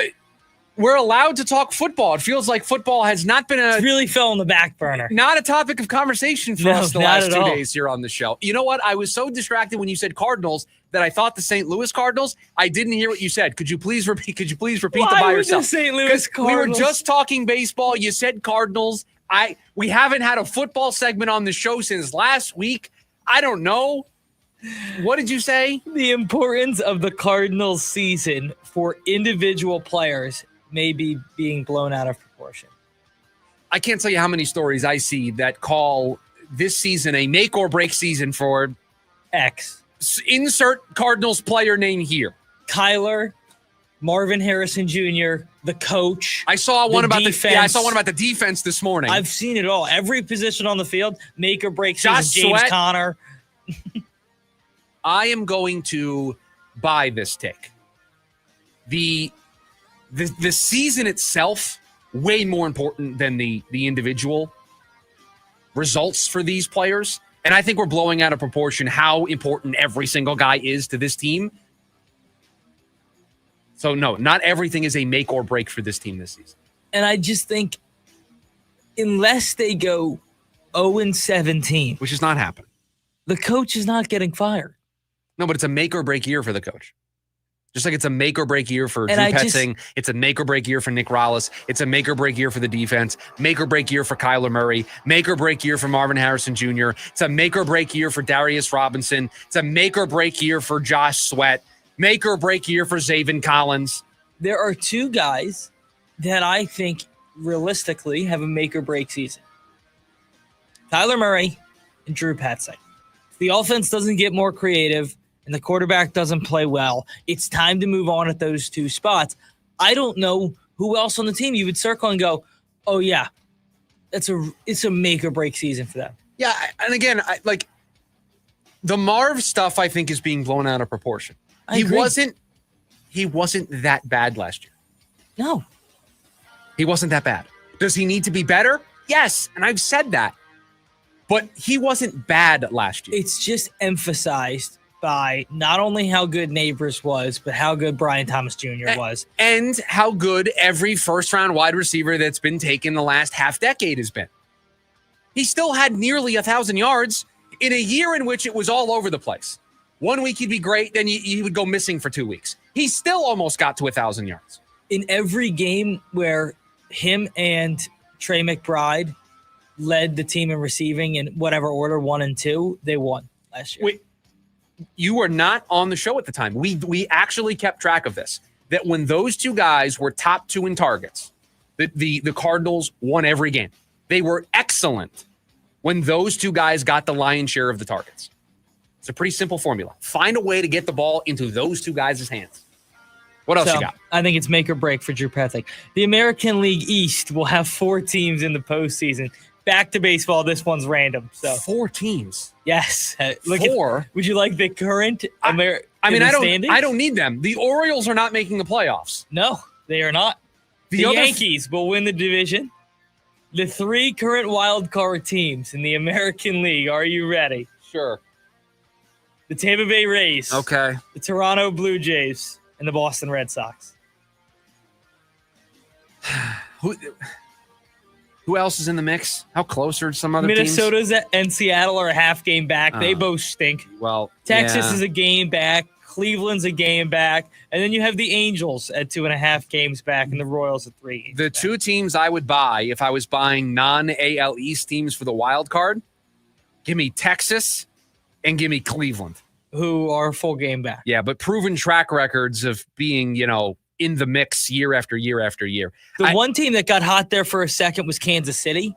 We're allowed to talk football. It feels like football has not been It really fell on the back burner. Not a topic of conversation for us the not last at 2 all. days here on the show. You know what? I was so distracted when you said Cardinals that I thought the St. Louis Cardinals. I didn't hear what you said. Could you please repeat? Why the by was yourself? the St. Louis 'Cause we were Cardinals? just talking baseball. You said Cardinals. We haven't had a football segment on the show since last week. I don't know. What did you say? The importance of the Cardinals season for individual players may be being blown out of proportion. I can't tell you how many stories I see that call this season a make or break season for X. Insert Cardinals player name here. Kyler, Marvin Harrison Jr., the coach. I saw one about defense. I saw one about the defense this morning. I've seen it all. Every position on the field, make or break season. Josh James Sweat. Conner. I am going to buy this take. The season itself, way more important than the individual results for these players. And I think we're blowing out of proportion how important every single guy is to this team. So, no, not everything is a make or break for this team this season. And I just think unless they go 0-17, which is not happening, the coach is not getting fired. No, but it's a make or break year for the coach. Just like it's a make or break year for Drew And Petzing. It's a make or break year for Nick Rallis. It's a make or break year for the defense. Make or break year for Kyler Murray. Make or break year for Marvin Harrison Jr. It's a make or break year for Darius Robinson. It's a make or break year for Josh Sweat. Make or break year for Zaven Collins. There are two guys that I think realistically have a make or break season. Kyler Murray and Drew Petzing. If the offense doesn't get more creative and the quarterback doesn't play well, it's time to move on at those two spots. I don't know who else on the team you would circle and go, oh yeah, it's a make or break season for them. Yeah, and again, like the Marv stuff, I think is being blown out of proportion. He wasn't that bad last year. No. He wasn't that bad. Does he need to be better? Yes, and I've said that. But he wasn't bad last year. It's just emphasized by not only how good Neighbors was, but how good Brian Thomas Jr. was. And how good every first-round wide receiver that's been taken the last half decade has been. He still had nearly 1,000 yards in a year in which it was all over the place. 1 week he'd be great, then he would go missing for 2 weeks. He still almost got to 1,000 yards. In every game where him and Trey McBride led the team in receiving in whatever order, 1 and 2, they won last year. Wait, you were not on the show at the time. We actually kept track of this, that when those two guys were top 2 in targets, the Cardinals won every game. They were excellent when those two guys got the lion's share of the targets. It's a pretty simple formula. Find a way to get the ball into those two guys' hands. What else you got? I think it's make or break for Drew Petzing. The American League East will have 4 teams in the postseason. Back to baseball. This one's random. So 4 teams. Yes. Look 4. Would you like the current I standings? I don't need them. The Orioles are not making the playoffs. No, they are not. The Yankees will win the division. The 3 current wild card teams in the American League. Are you ready? Sure. The Tampa Bay Rays. Okay. The Toronto Blue Jays and the Boston Red Sox. Who else is in the mix? How close are some other Minnesota's teams? and Seattle are a half game back. They both stink. Well, Texas yeah. is a game back. Cleveland's a game back. And then you have the Angels at 2.5 games back and the Royals at 3 games The back. 2 teams I would buy if I was buying non-AL East teams for the wild card, give me Texas and give me Cleveland. Who are full game back. Yeah, but proven track records of being, in the mix year after year after year. The one team that got hot there for a second was Kansas City,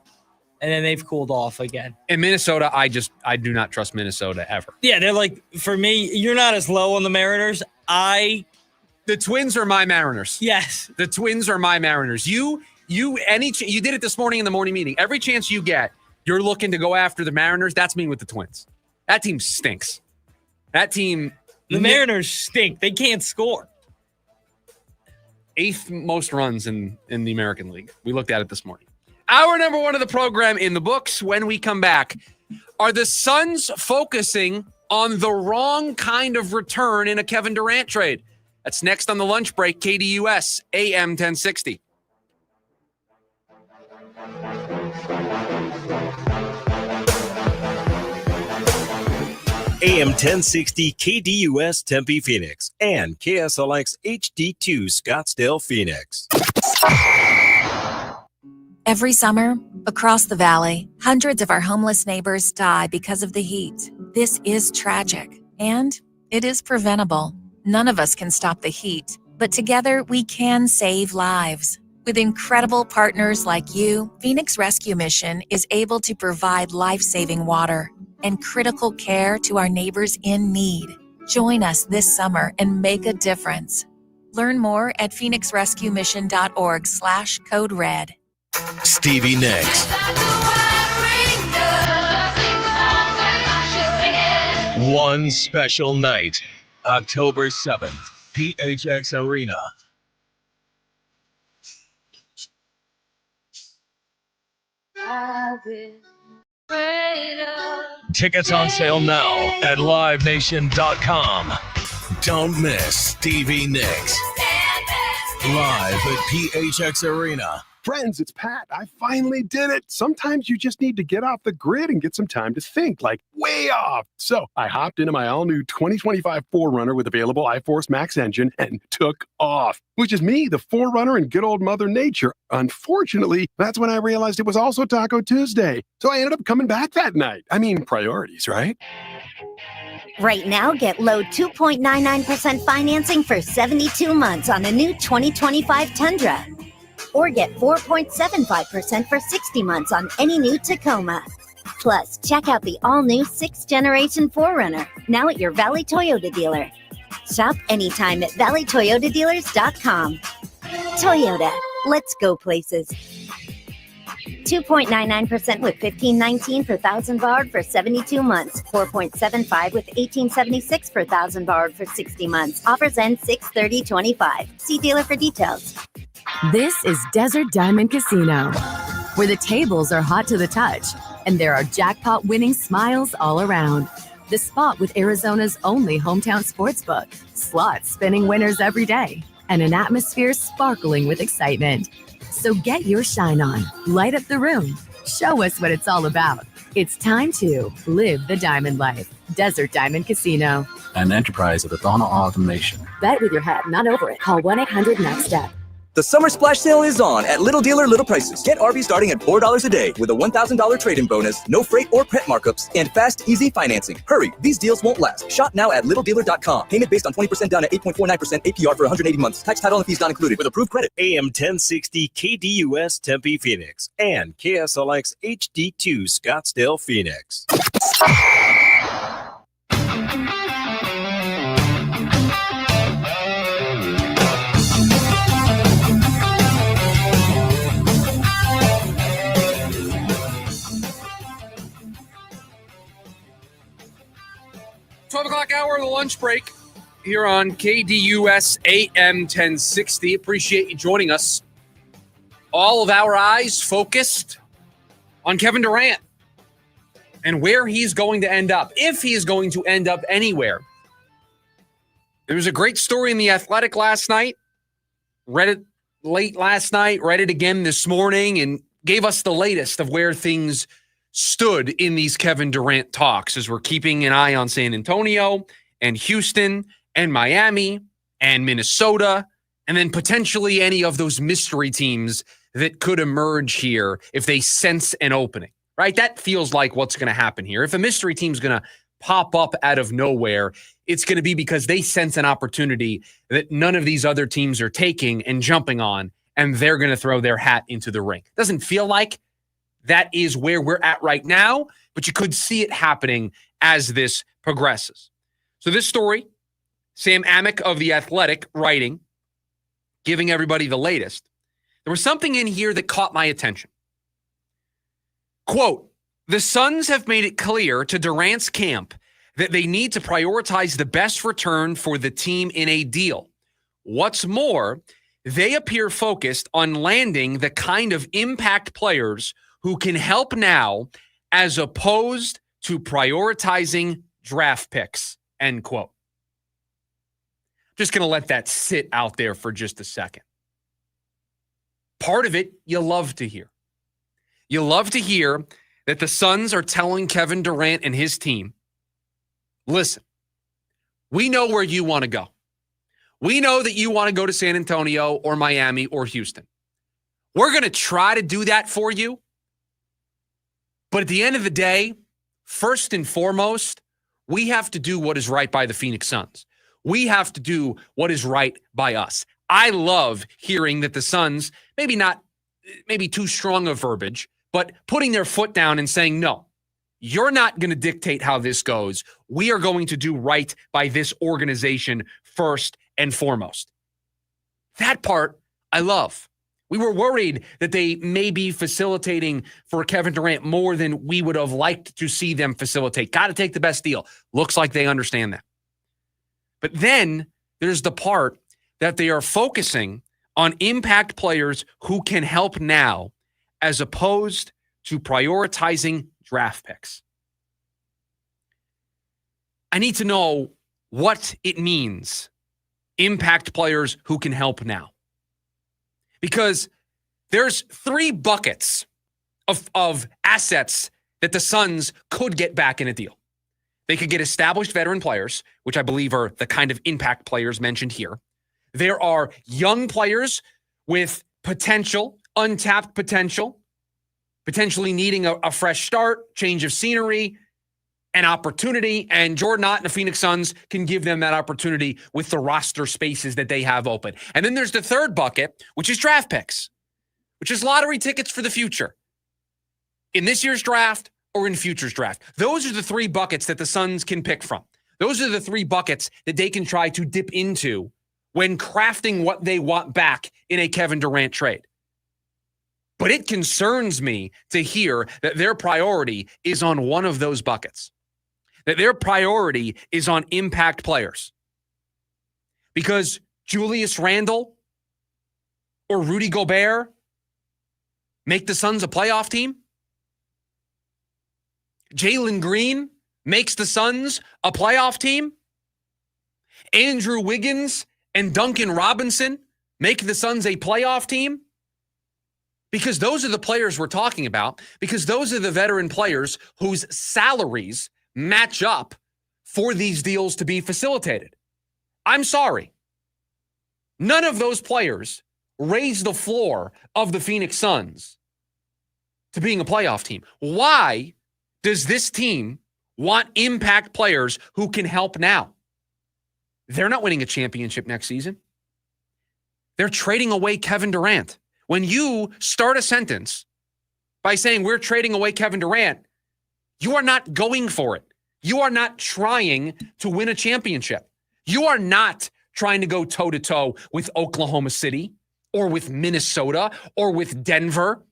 and then they've cooled off again. In Minnesota, I do not trust Minnesota ever. Yeah, they're like, for me, you're not as low on the Mariners. The Twins are my Mariners. Yes. The Twins are my Mariners. You did it this morning in the morning meeting. Every chance you get, you're looking to go after the Mariners. That's me with the Twins. That team stinks. That team. The Mariners stink. They can't score. 8th most runs in the American League. We looked at it this morning. Hour number 1 of the program in the books. When we come back, are the Suns focusing on the wrong kind of return in a Kevin Durant trade? That's next on the lunch break. KDUS AM 1060. AM 1060 KDUS Tempe Phoenix and KSLX HD2 Scottsdale Phoenix. Every summer, across the valley, hundreds of our homeless neighbors die because of the heat. This is tragic, and it is preventable. None of us can stop the heat, but together we can save lives. With incredible partners like you, Phoenix Rescue Mission is able to provide life-saving water and critical care to our neighbors in need. Join us this summer and make a difference. Learn more at phoenixrescuemission.org/code red. Stevie Nicks. One special night, October 7th, PHX Arena. Tickets on sale now at livenation.com. Don't miss Stevie Nicks live at PHX Arena. Friends, it's Pat. I finally did it. Sometimes you just need to get off the grid and get some time to think, like way off. So I hopped into my all-new 2025 4Runner with available iForce Max engine and took off, which is me, the 4Runner and good old Mother Nature. Unfortunately, that's when I realized it was also Taco Tuesday. So I ended up coming back that night. I mean, priorities, right? Right now, get low 2.99% financing for 72 months on the new 2025 Tundra. Or get 4.75% for 60 months on any new Tacoma. Plus, check out the all-new 6th generation 4Runner, now at your Valley Toyota dealer. Shop anytime at valleytoyotadealers.com. Toyota, let's go places. 2.99% with $15.19 per 1,000 borrowed for 72 months. 4.75 with $18.76 per 1,000 borrowed for 60 months. Offers end 6/30/25. See dealer for details. This is Desert Diamond Casino, where the tables are hot to the touch and there are jackpot-winning smiles all around. The spot with Arizona's only hometown sportsbook, slots spinning winners every day, and an atmosphere sparkling with excitement. So get your shine on, light up the room, show us what it's all about. It's time to live the diamond life. Desert Diamond Casino. An enterprise of the Thona Automation. Bet with your head, not over it. Call 1-800-NEXT-STEP. The summer splash sale is on at Little Dealer Little Prices. Get RV starting at $4 a day with a $1,000 trade-in bonus, no freight or prep markups, and fast, easy financing. Hurry, these deals won't last. Shop now at littledealer.com. Payment based on 20% down at 8.49% APR for 180 months. Tax, title, and fees not included with approved credit. AM 1060 KDUS Tempe Phoenix and KSLX HD2 Scottsdale Phoenix. 12 o'clock hour of the lunch break here on KDUS AM 1060. Appreciate you joining us. All of our eyes focused on Kevin Durant and where he's going to end up, if he is going to end up anywhere. There was a great story in The Athletic last night. Read it late last night, read it again this morning, and gave us the latest of where things stood in these Kevin Durant talks as we're keeping an eye on San Antonio and Houston and Miami and Minnesota, and then potentially any of those mystery teams that could emerge here if they sense an opening, right? That feels like what's going to happen here. If a mystery team's going to pop up out of nowhere, it's going to be because they sense an opportunity that none of these other teams are taking and jumping on, and they're going to throw their hat into the ring. Doesn't feel like that is where we're at right now, but you could see it happening as this progresses. So this story, Sam Amick of The Athletic writing, giving everybody the latest. There was something in here that caught my attention. Quote, the Suns have made it clear to Durant's camp that they need to prioritize the best return for the team in a deal. What's more, they appear focused on landing the kind of impact players who can help now as opposed to prioritizing draft picks, end quote. Just going to let that sit out there for just a second. Part of it you love to hear. You love to hear that the Suns are telling Kevin Durant and his team, listen, we know where you want to go. We know that you want to go to San Antonio or Miami or Houston. We're going to try to do that for you. But at the end of the day, first and foremost, we have to do what is right by the Phoenix Suns. We have to do what is right by us. I love hearing that the Suns, maybe too strong of verbiage, but putting their foot down and saying, no, you're not going to dictate how this goes. We are going to do right by this organization first and foremost. That part I love. We were worried that they may be facilitating for Kevin Durant more than we would have liked to see them facilitate. Got to take the best deal. Looks like they understand that. But then there's the part that they are focusing on impact players who can help now as opposed to prioritizing draft picks. I need to know what it means, impact players who can help now. Because there's 3 buckets of assets that the Suns could get back in a deal. They could get established veteran players, which I believe are the kind of impact players mentioned here. There are young players with potential, untapped potential, potentially needing a fresh start, change of scenery, an opportunity, and Jordan Ott and the Phoenix Suns can give them that opportunity with the roster spaces that they have open. And then there's the third bucket, which is draft picks, which is lottery tickets for the future in this year's draft or in futures draft. Those are the 3 buckets that the Suns can pick from. Those are the 3 buckets that they can try to dip into when crafting what they want back in a Kevin Durant trade. But it concerns me to hear that their priority is on one of those buckets, that their priority is on impact players. Because Julius Randle or Rudy Gobert make the Suns a playoff team? Jalen Green makes the Suns a playoff team? Andrew Wiggins and Duncan Robinson make the Suns a playoff team? Because those are the players we're talking about, because those are the veteran players whose salaries match up for these deals to be facilitated. I'm sorry. None of those players raise the floor of the Phoenix Suns to being a playoff team. Why does this team want impact players who can help now? They're not winning a championship next season. They're trading away Kevin Durant. When you start a sentence by saying we're trading away Kevin Durant, you are not going for it. You are not trying to win a championship. You are not trying to go toe-to-toe with Oklahoma City or with Minnesota or with Denver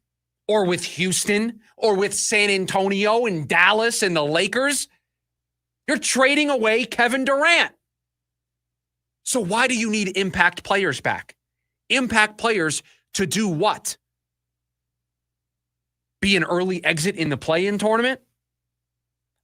or with Houston or with San Antonio and Dallas and the Lakers. You're trading away Kevin Durant. So why do you need impact players back? Impact players to do what? Be an early exit in the play-in tournament?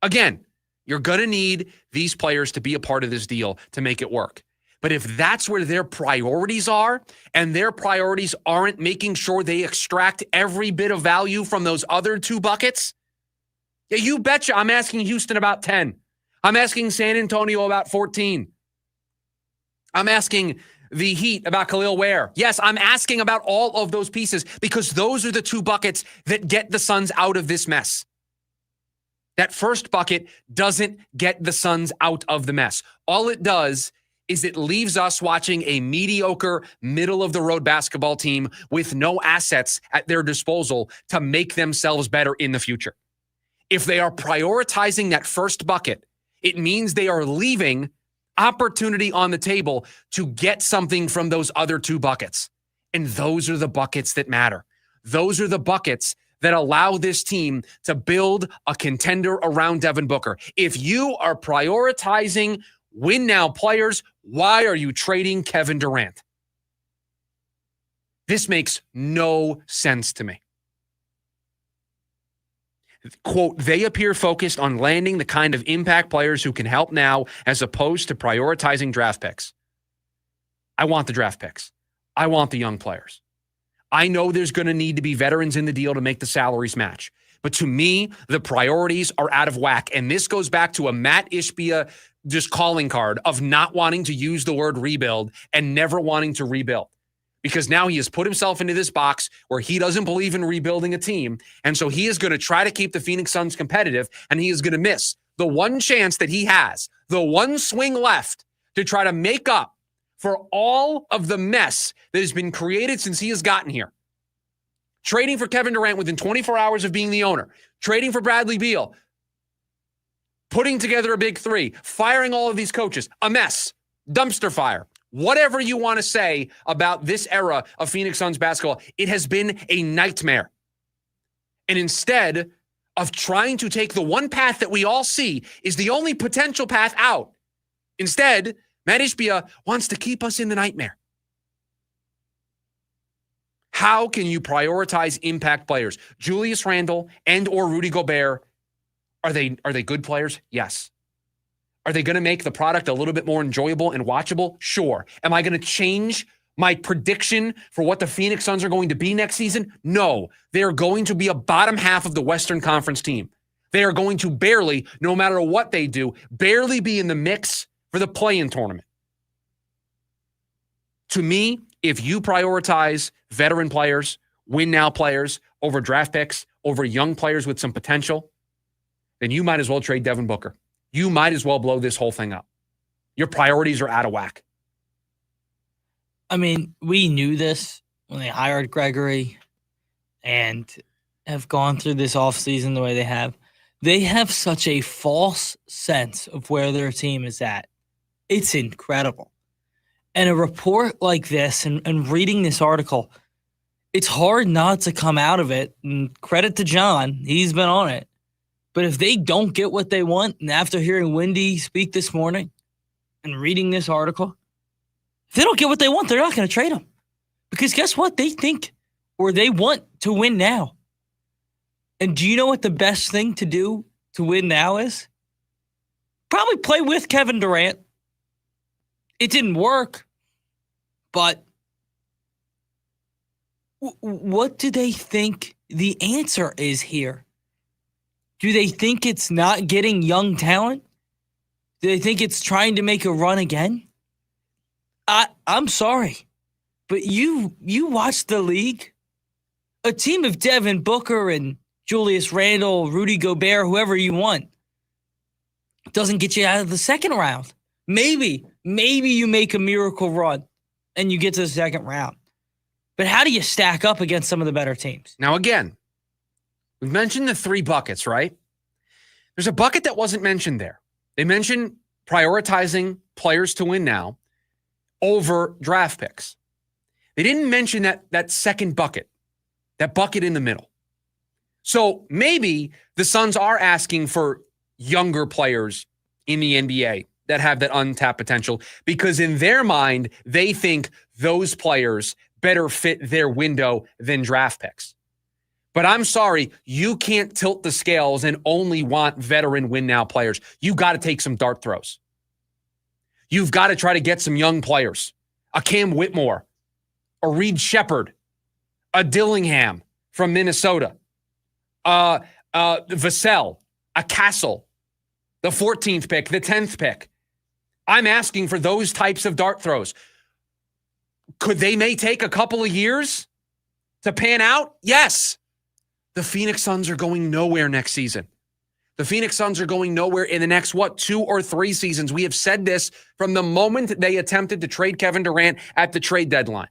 Again, you're going to need these players to be a part of this deal to make it work. But if that's where their priorities are, and their priorities aren't making sure they extract every bit of value from those other 2 buckets, yeah, you betcha I'm asking Houston about 10. I'm asking San Antonio about 14. I'm asking the Heat about Khalil Ware. Yes, I'm asking about all of those pieces because those are the 2 buckets that get the Suns out of this mess. That first bucket doesn't get the Suns out of the mess. All it does is it leaves us watching a mediocre, middle-of-the-road basketball team with no assets at their disposal to make themselves better in the future. If they are prioritizing that first bucket, it means they are leaving opportunity on the table to get something from those other 2 buckets. And those are the buckets that matter. Those are the buckets that allow this team to build a contender around Devin Booker. If you are prioritizing win now players, why are you trading Kevin Durant? This makes no sense to me. Quote, they appear focused on landing the kind of impact players who can help now as opposed to prioritizing draft picks. I want the draft picks. I want the young players. I know there's going to need to be veterans in the deal to make the salaries match. But to me, the priorities are out of whack. And this goes back to a Matt Ishbia just calling card of not wanting to use the word rebuild and never wanting to rebuild. Because now he has put himself into this box where he doesn't believe in rebuilding a team. And so he is going to try to keep the Phoenix Suns competitive, and he is going to miss the one chance that he has, the one swing left to try to make up for all of the mess that has been created since he has gotten here. Trading for Kevin Durant within 24 hours of being the owner, trading for Bradley Beal, putting together a big three, firing all of these coaches, a mess, dumpster fire. Whatever you want to say about this era of Phoenix Suns basketball, it has been a nightmare. And instead of trying to take the one path that we all see is the only potential path out, instead, Matt Ishbia wants to keep us in the nightmare. How can you prioritize impact players? Julius Randle and or Rudy Gobert, are they good players? Yes. Are they going to make the product a little bit more enjoyable and watchable? Sure. Am I going to change my prediction for what the Phoenix Suns are going to be next season? No. They are going to be a bottom half of the Western Conference team. They are going to barely, no matter what they do, barely be in the mix for the play-in tournament. To me, if you prioritize veteran players, win-now players over draft picks, over young players with some potential, then you might as well trade Devin Booker. You might as well blow this whole thing up. Your priorities are out of whack. I mean, we knew this when they hired Gregory and have gone through this offseason the way they have. They have such a false sense of where their team is at. It's incredible. And a report like this and reading this article, it's hard not to come out of it. And credit to John, he's been on it. But if they don't get what they want, and after hearing Wendy speak this morning and reading this article, if they don't get what they want, they're not going to trade them. Because guess what? They think or they want to win now. And do you know what the best thing to do to win now is? Probably play with Kevin Durant. It didn't work, but what do they think the answer is here? Do they think it's not getting young talent? Do they think it's trying to make a run again? I'm sorry, but you watch the league. A team of Devin Booker and Julius Randle, Rudy Gobert, whoever you want, doesn't get you out of the second round. Maybe you make a miracle run and you get to the second round. But how do you stack up against some of the better teams? Now, again, we've mentioned the three buckets, right? There's a bucket that wasn't mentioned there. They mentioned prioritizing players to win now over draft picks. They didn't mention that second bucket, that bucket in the middle. So maybe the Suns are asking for younger players in the NBA that have that untapped potential because in their mind, they think those players better fit their window than draft picks. But I'm sorry, you can't tilt the scales and only want veteran win-now players. You got to take some dart throws. You've got to try to get some young players. A Cam Whitmore, a Reed Shepherd, a Dillingham from Minnesota, Vassell, a Castle, the 14th pick, the 10th pick. I'm asking for those types of dart throws. They may take a couple of years to pan out? Yes. The Phoenix Suns are going nowhere next season. The Phoenix Suns are going nowhere in the next, 2 or 3 seasons. We have said this from the moment they attempted to trade Kevin Durant at the trade deadline.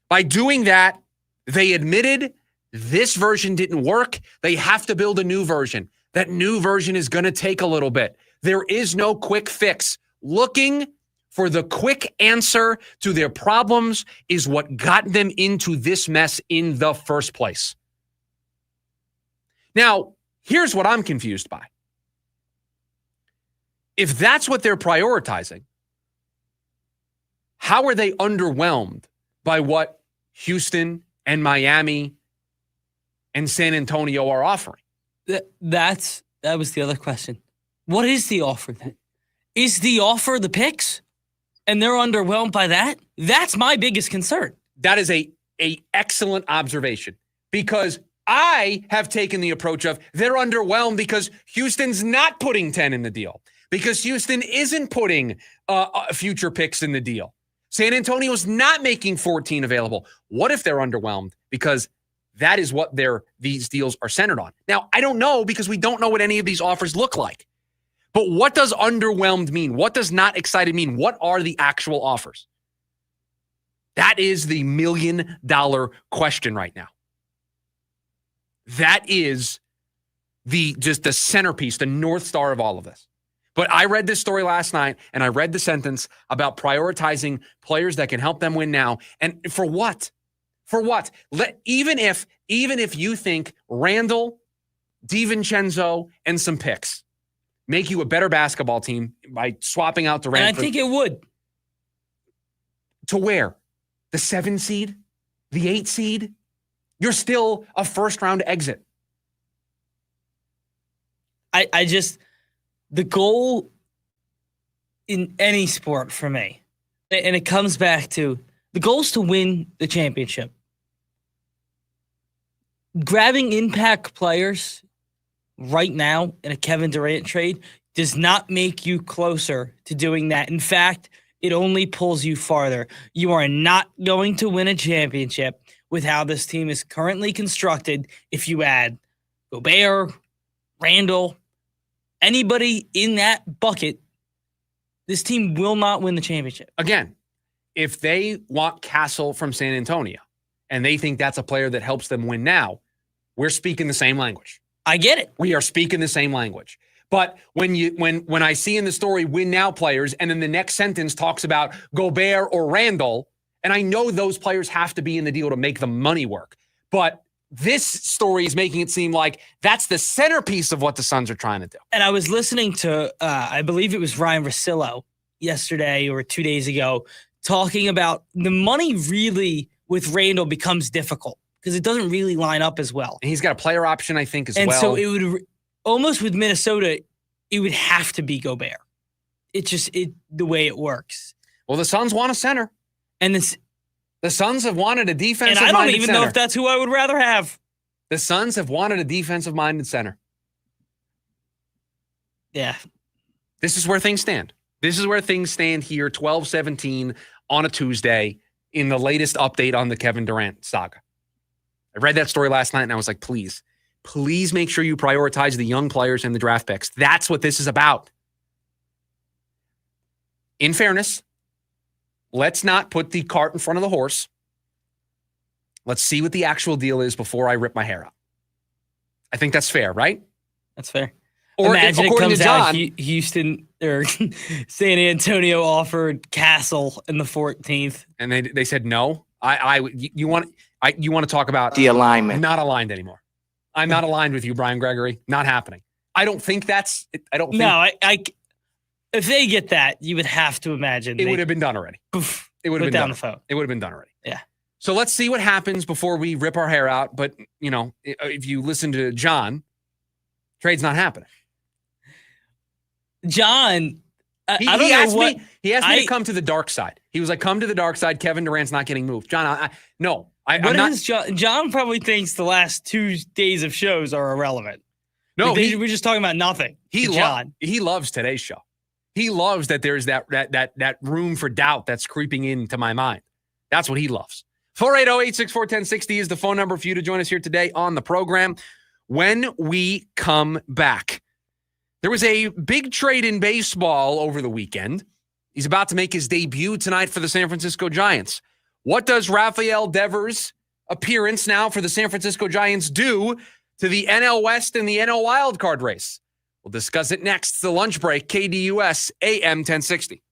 By doing that, they admitted this version didn't work. They have to build a new version. That new version is going to take a little bit. There is no quick fix. Looking for the quick answer to their problems is what got them into this mess in the first place. Now, here's what I'm confused by. If that's what they're prioritizing, how are they underwhelmed by what Houston and Miami and San Antonio are offering. That was the other question. What is the offer then? Is the offer the picks? And they're underwhelmed by that? That's my biggest concern. That is a excellent observation, because I have taken the approach of they're underwhelmed because Houston's not putting 10 in the deal, because Houston isn't putting future picks in the deal. San Antonio's not making 14 available. What if they're underwhelmed? Because that is what these deals are centered on. Now, I don't know, because we don't know what any of these offers look like. But what does underwhelmed mean? What does not excited mean? What are the actual offers? That is the $1 million question right now. That is just the centerpiece, the North Star of all of this. But I read this story last night, and I read the sentence about prioritizing players that can help them win now. And for what? For what? Even if you think Randall, DiVincenzo, and some picks make you a better basketball team by swapping out Durant. And I think it would. To where? The 7 seed? The 8 seed? You're still a first-round exit. I just, the goal in any sport for me, and it comes back to, the goal is to win the championship. Grabbing impact players right now in a Kevin Durant trade does not make you closer to doing that. In fact, it only pulls you farther. You are not going to win a championship with how this team is currently constructed if you add Gobert, Randall, anybody in that bucket. This team will not win the championship. Again, if they want Castle from San Antonio and they think that's a player that helps them win now, we're speaking the same language. I get it. We are speaking the same language. But when I see in the story win now players, and then the next sentence talks about Gobert or Randall, and I know those players have to be in the deal to make the money work. But this story is making it seem like that's the centerpiece of what the Suns are trying to do. And I was listening to, I believe it was Ryan Russillo yesterday or 2 days ago, talking about the money really with Randall becomes difficult because it doesn't really line up as well. And he's got a player option, I think, as well. And so it would almost with Minnesota, it would have to be Gobert. It's just the way it works. Well, the Suns want a center. And the Suns have wanted a defensive-minded center. And I don't even center. know if that's who I would rather have. The Suns have wanted a defensive-minded center. Yeah. This is where things stand. This is where things stand here, 12/17 on a Tuesday in the latest update on the Kevin Durant saga. I read that story last night, and I was like, please make sure you prioritize the young players and the draft picks. That's what this is about. In fairness, let's not put the cart in front of the horse. Let's see what the actual deal is before I rip my hair out. I think that's fair, right? That's fair. Or imagine it comes John, out Houston or San Antonio offered Castle in the 14th, and they said no. You want to talk about the alignment? I'm not aligned anymore. I'm not aligned with you, Brian Gregory. Not happening. I don't think that's. I don't. No, if they get that, you would have to imagine it would have been done already. It would have been down done. the phone. It would have been done already. Yeah. So let's see what happens before we rip our hair out. But if you listen to John, trade's not happening. John, he asked me to come to the dark side. He was like, "Come to the dark side." Kevin Durant's not getting moved. John, I'm not. John probably thinks the last 2 days of shows are irrelevant. No, we're just talking about nothing. He loves today's show. He loves that there's that room for doubt that's creeping into my mind. That's what he loves. 480-864-1060 is the phone number for you to join us here today on the program. When we come back, there was a big trade in baseball over the weekend. He's about to make his debut tonight for the San Francisco Giants. What does Rafael Devers' appearance now for the San Francisco Giants do to the NL West and the NL wildcard race? We'll discuss it next. The lunch break, KDUS AM 1060.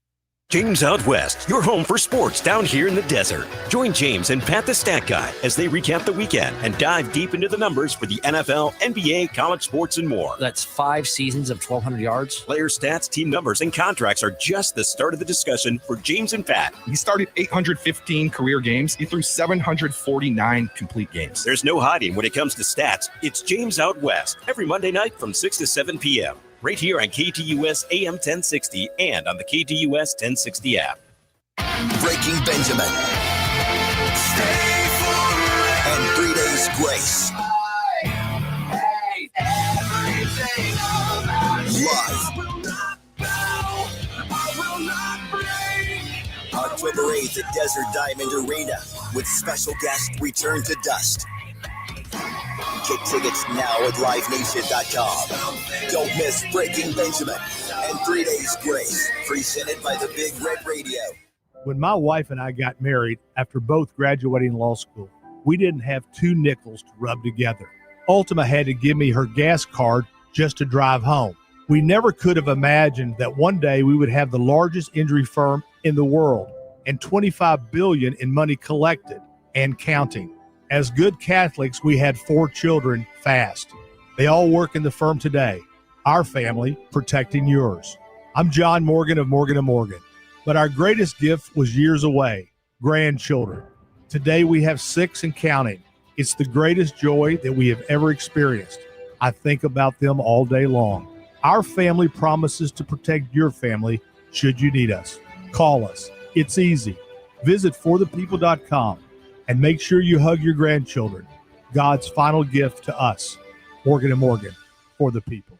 James Out West, your home for sports down here in the desert. Join James and Pat the Stat Guy as they recap the weekend and dive deep into the numbers for the NFL, NBA, college sports, and more. That's 5 seasons of 1,200 yards. Player stats, team numbers, and contracts are just the start of the discussion for James and Pat. He started 815 career games. He threw 749 complete games. There's no hiding when it comes to stats. It's James Out West every Monday night from 6 to 7 p.m. right here on KDUS AM 1060 and on the KDUS 1060 app. Breaking Benjamin. And 3 Days Grace. Live. October 8th at Desert Diamond Arena with special guest Return to Dust. Get tickets now at livenation.com. Don't miss Breaking Benjamin and 3 Days Grace, presented by the Big Red Radio. When my wife and I got married after both graduating law school, we didn't have 2 nickels to rub together. Ultima had to give me her gas card just to drive home. We never could have imagined that one day we would have the largest injury firm in the world and $25 billion in money collected and counting. As good Catholics, we had 4 children fast. They all work in the firm today. Our family protecting yours. I'm John Morgan of Morgan & Morgan. But our greatest gift was years away, grandchildren. Today we have 6 and counting. It's the greatest joy that we have ever experienced. I think about them all day long. Our family promises to protect your family should you need us. Call us. It's easy. Visit forthepeople.com and make sure you hug your grandchildren. God's final gift to us. Morgan & Morgan, for the people.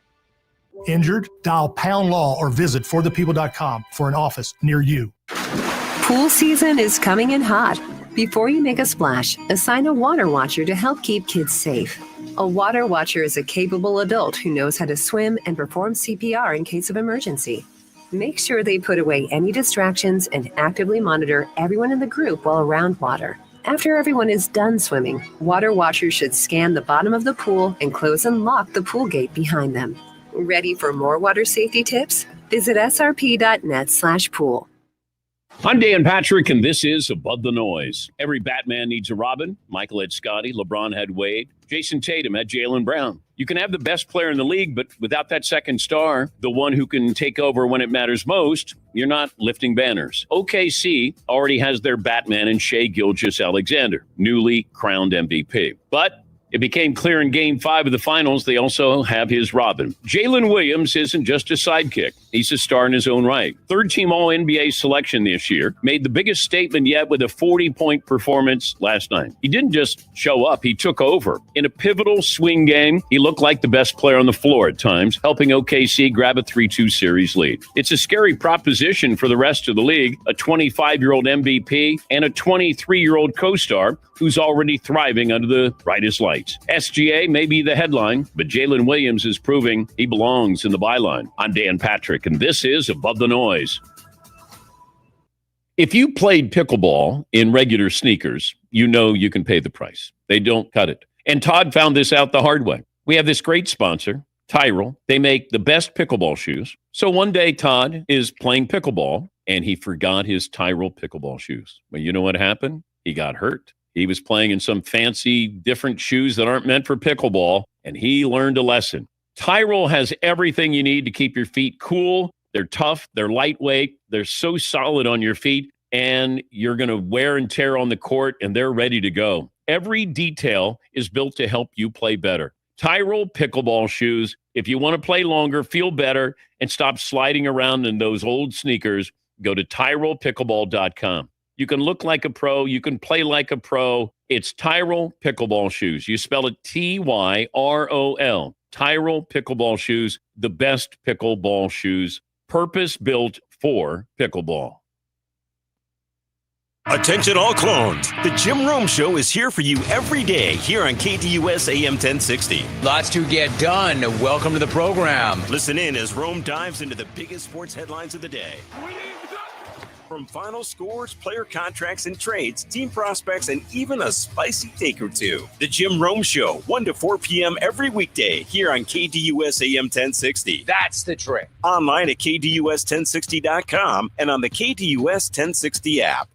Injured? Dial Pound Law or visit forthepeople.com for an office near you. Pool season is coming in hot. Before you make a splash, assign a water watcher to help keep kids safe. A water watcher is a capable adult who knows how to swim and perform CPR in case of emergency. Make sure they put away any distractions and actively monitor everyone in the group while around water. After everyone is done swimming, water watchers should scan the bottom of the pool and close and lock the pool gate behind them. Ready for more water safety tips? Visit srp.net/pool. I'm Dan Patrick, and this is Above the Noise. Every Batman needs a Robin. Michael had Scotty, LeBron had Wade, Jason Tatum had Jaylen Brown. You can have the best player in the league, but without that second star, the one who can take over when it matters most, you're not lifting banners. OKC already has their Batman in Shai Gilgeous-Alexander, newly crowned MVP. But it became clear in Game 5 of the finals they also have his Robin. Jalen Williams isn't just a sidekick. He's a star in his own right. Third-team All-NBA selection this year. Made the biggest statement yet with a 40-point performance last night. He didn't just show up. He took over. In a pivotal swing game, he looked like the best player on the floor at times, helping OKC grab a 3-2 series lead. It's a scary proposition for the rest of the league, a 25-year-old MVP and a 23-year-old co-star who's already thriving under the brightest lights. SGA may be the headline, but Jalen Williams is proving he belongs in the byline. I'm Dan Patrick, and this is Above the Noise. If you played pickleball in regular sneakers, you know you can pay the price. They don't cut it. And Todd found this out the hard way. We have this great sponsor, Tyrell. They make the best pickleball shoes. So one day Todd is playing pickleball, and he forgot his Tyrell pickleball shoes. Well, you know what happened? He got hurt. He was playing in some fancy different shoes that aren't meant for pickleball, and he learned a lesson. Tyrell has everything you need to keep your feet cool. They're tough. They're lightweight. They're so solid on your feet, and you're going to wear and tear on the court, and they're ready to go. Every detail is built to help you play better. Tyrell pickleball shoes. If you want to play longer, feel better, and stop sliding around in those old sneakers, go to TyrellPickleball.com. You can look like a pro. You can play like a pro. It's Tyrell Pickleball Shoes. You spell it Tyrol. Tyrell Pickleball Shoes, the best pickleball shoes, purpose-built for pickleball. Attention all clones. The Jim Rome Show is here for you every day here on KDUS AM 1060. Lots to get done. Welcome to the program. Listen in as Rome dives into the biggest sports headlines of the day. From final scores, player contracts and trades, team prospects, and even a spicy take or two. The Jim Rome Show, 1 to 4 p.m. every weekday here on KDUS AM 1060. That's the trick. Online at KDUS1060.com and on the KDUS 1060 app.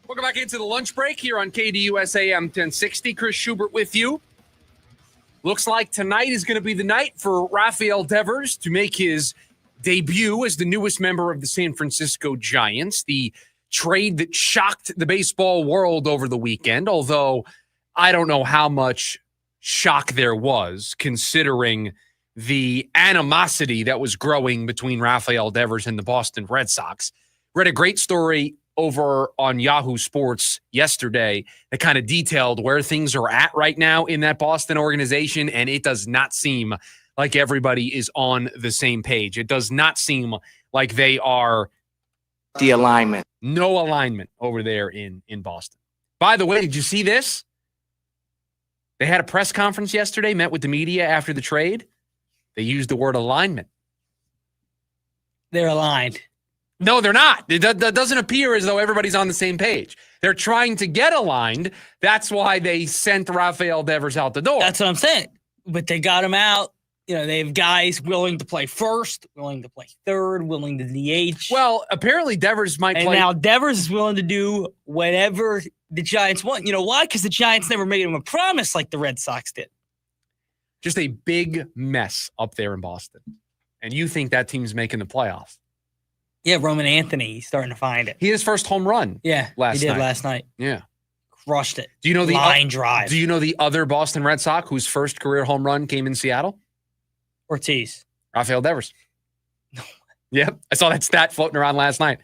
Welcome back into the lunch break here on KDUS AM 1060. Chris Schubert with you. Looks like tonight is going to be the night for Rafael Devers to make his debut as the newest member of the San Francisco Giants. The trade that shocked the baseball world over the weekend, although I don't know how much shock there was considering the animosity that was growing between Rafael Devers and the Boston Red Sox. Read a great story over on Yahoo Sports yesterday that kind of detailed where things are at right now in that Boston organization, and it does not seem like everybody is on the same page. It does not seem like they are the alignment. No alignment over there in Boston. By the way, did you see this? They had a press conference yesterday, met with the media after the trade. They used the word alignment. They're aligned. No, they're not. That doesn't appear as though everybody's on the same page. They're trying to get aligned. That's why they sent Rafael Devers out the door. That's what I'm saying. But they got him out. You know, they have guys willing to play first, willing to play third, willing to DH. Well, apparently Devers might play. And now Devers is willing to do whatever the Giants want. You know why? Because the Giants never made him a promise like the Red Sox did. Just a big mess up there in Boston. And you think that team's making the playoffs. Yeah, Roman Anthony, he's starting to find it. He had his first home run. Yeah, he did last night. Yeah. Crushed it. Do you know the line drive? Do you know the other Boston Red Sox whose first career home run came in Seattle? Ortiz. Rafael Devers. No. Yep. I saw that stat floating around last night.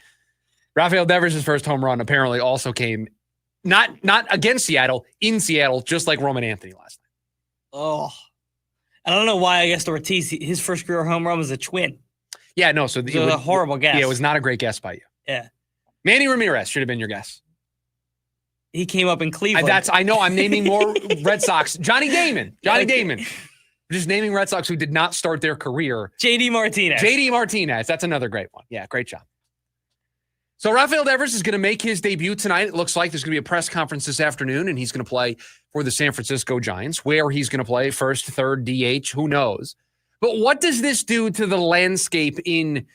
Rafael Devers' first home run apparently also came not against Seattle, in Seattle, just like Roman Anthony last night. Oh. I don't know why I guessed Ortiz, his first career home run was a twin. Yeah, no. So it was a horrible guess. Yeah, it was not a great guess by you. Yeah. Manny Ramirez should have been your guess. He came up in Cleveland. I know. I'm naming more Red Sox. Johnny Damon. Damon. Just naming Red Sox who did not start their career. JD Martinez. That's another great one. Yeah, great job. So Rafael Devers is going to make his debut tonight. It looks like there's going to be a press conference this afternoon, and he's going to play for the San Francisco Giants. Where he's going to play, first, third, DH, who knows? But what does this do to the landscape in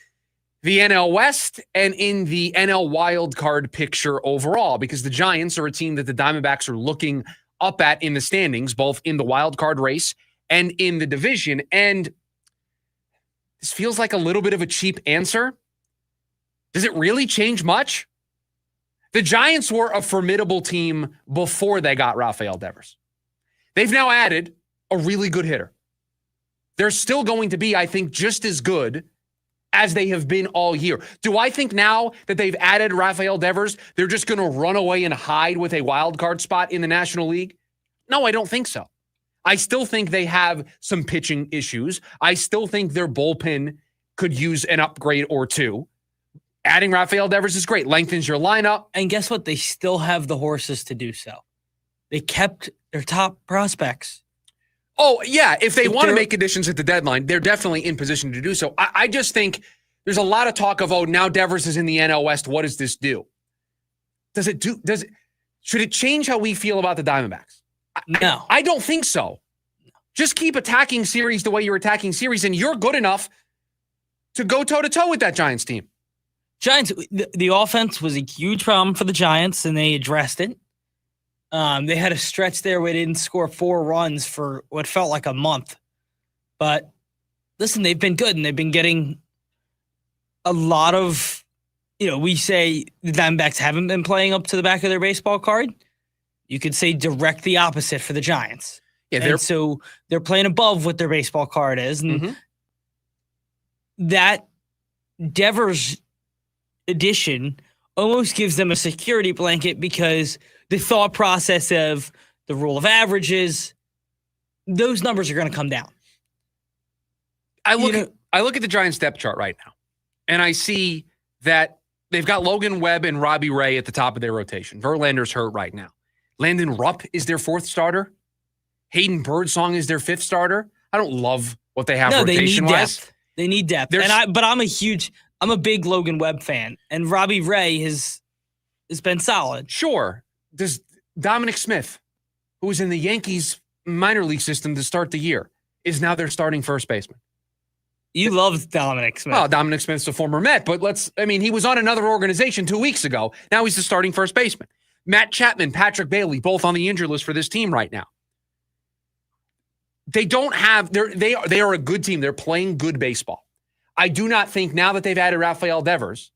the NL West and in the NL wildcard picture overall? Because the Giants are a team that the Diamondbacks are looking up at in the standings, both in the wildcard race and in the division. And this feels like a little bit of a cheap answer. Does it really change much? The Giants were a formidable team before they got Rafael Devers. They've now added a really good hitter. They're still going to be, I think, just as good as they have been all year. Do I think now that they've added Rafael Devers, they're just going to run away and hide with a wild card spot in the National League? No, I don't think so. I still think they have some pitching issues. I still think their bullpen could use an upgrade or two. Adding Rafael Devers is great. Lengthens your lineup. And guess what? They still have the horses to do so. They kept their top prospects. Oh, yeah. If they want to make additions at the deadline, they're definitely in position to do so. I just think there's a lot of talk of, now Devers is in the NL West. What does this do? Should it change how we feel about the Diamondbacks? No. I don't think so. Just keep attacking series the way you're attacking series, and you're good enough to go toe-to-toe with that Giants team. Giants, the offense was a huge problem for the Giants, and they addressed it. They had a stretch there where they didn't score 4 runs for what felt like a month. But listen, they've been good, and they've been getting a lot of, we say the Diamondbacks haven't been playing up to the back of their baseball card. You could say direct the opposite for the Giants. Yeah, so they're playing above what their baseball card is. And that Devers addition almost gives them a security blanket because the thought process of the rule of averages, those numbers are going to come down. I look at the Giants depth chart right now, and I see that they've got Logan Webb and Robbie Ray at the top of their rotation. Verlander's hurt right now. Landon Rupp is their fourth starter. Hayden Birdsong is their fifth starter. I don't love what they have rotation-wise. They need depth. But I'm a big Logan Webb fan, and Robbie Ray has been solid. Sure. Does Dominic Smith, who was in the Yankees minor league system to start the year, is now their starting first baseman? You love Dominic Smith. Well, Dominic Smith's a former Met, but he was on another organization 2 weeks ago. Now he's the starting first baseman. Matt Chapman, Patrick Bailey, both on the injured list for this team right now. They are a good team. They're playing good baseball. I do not think now that they've added Rafael Devers,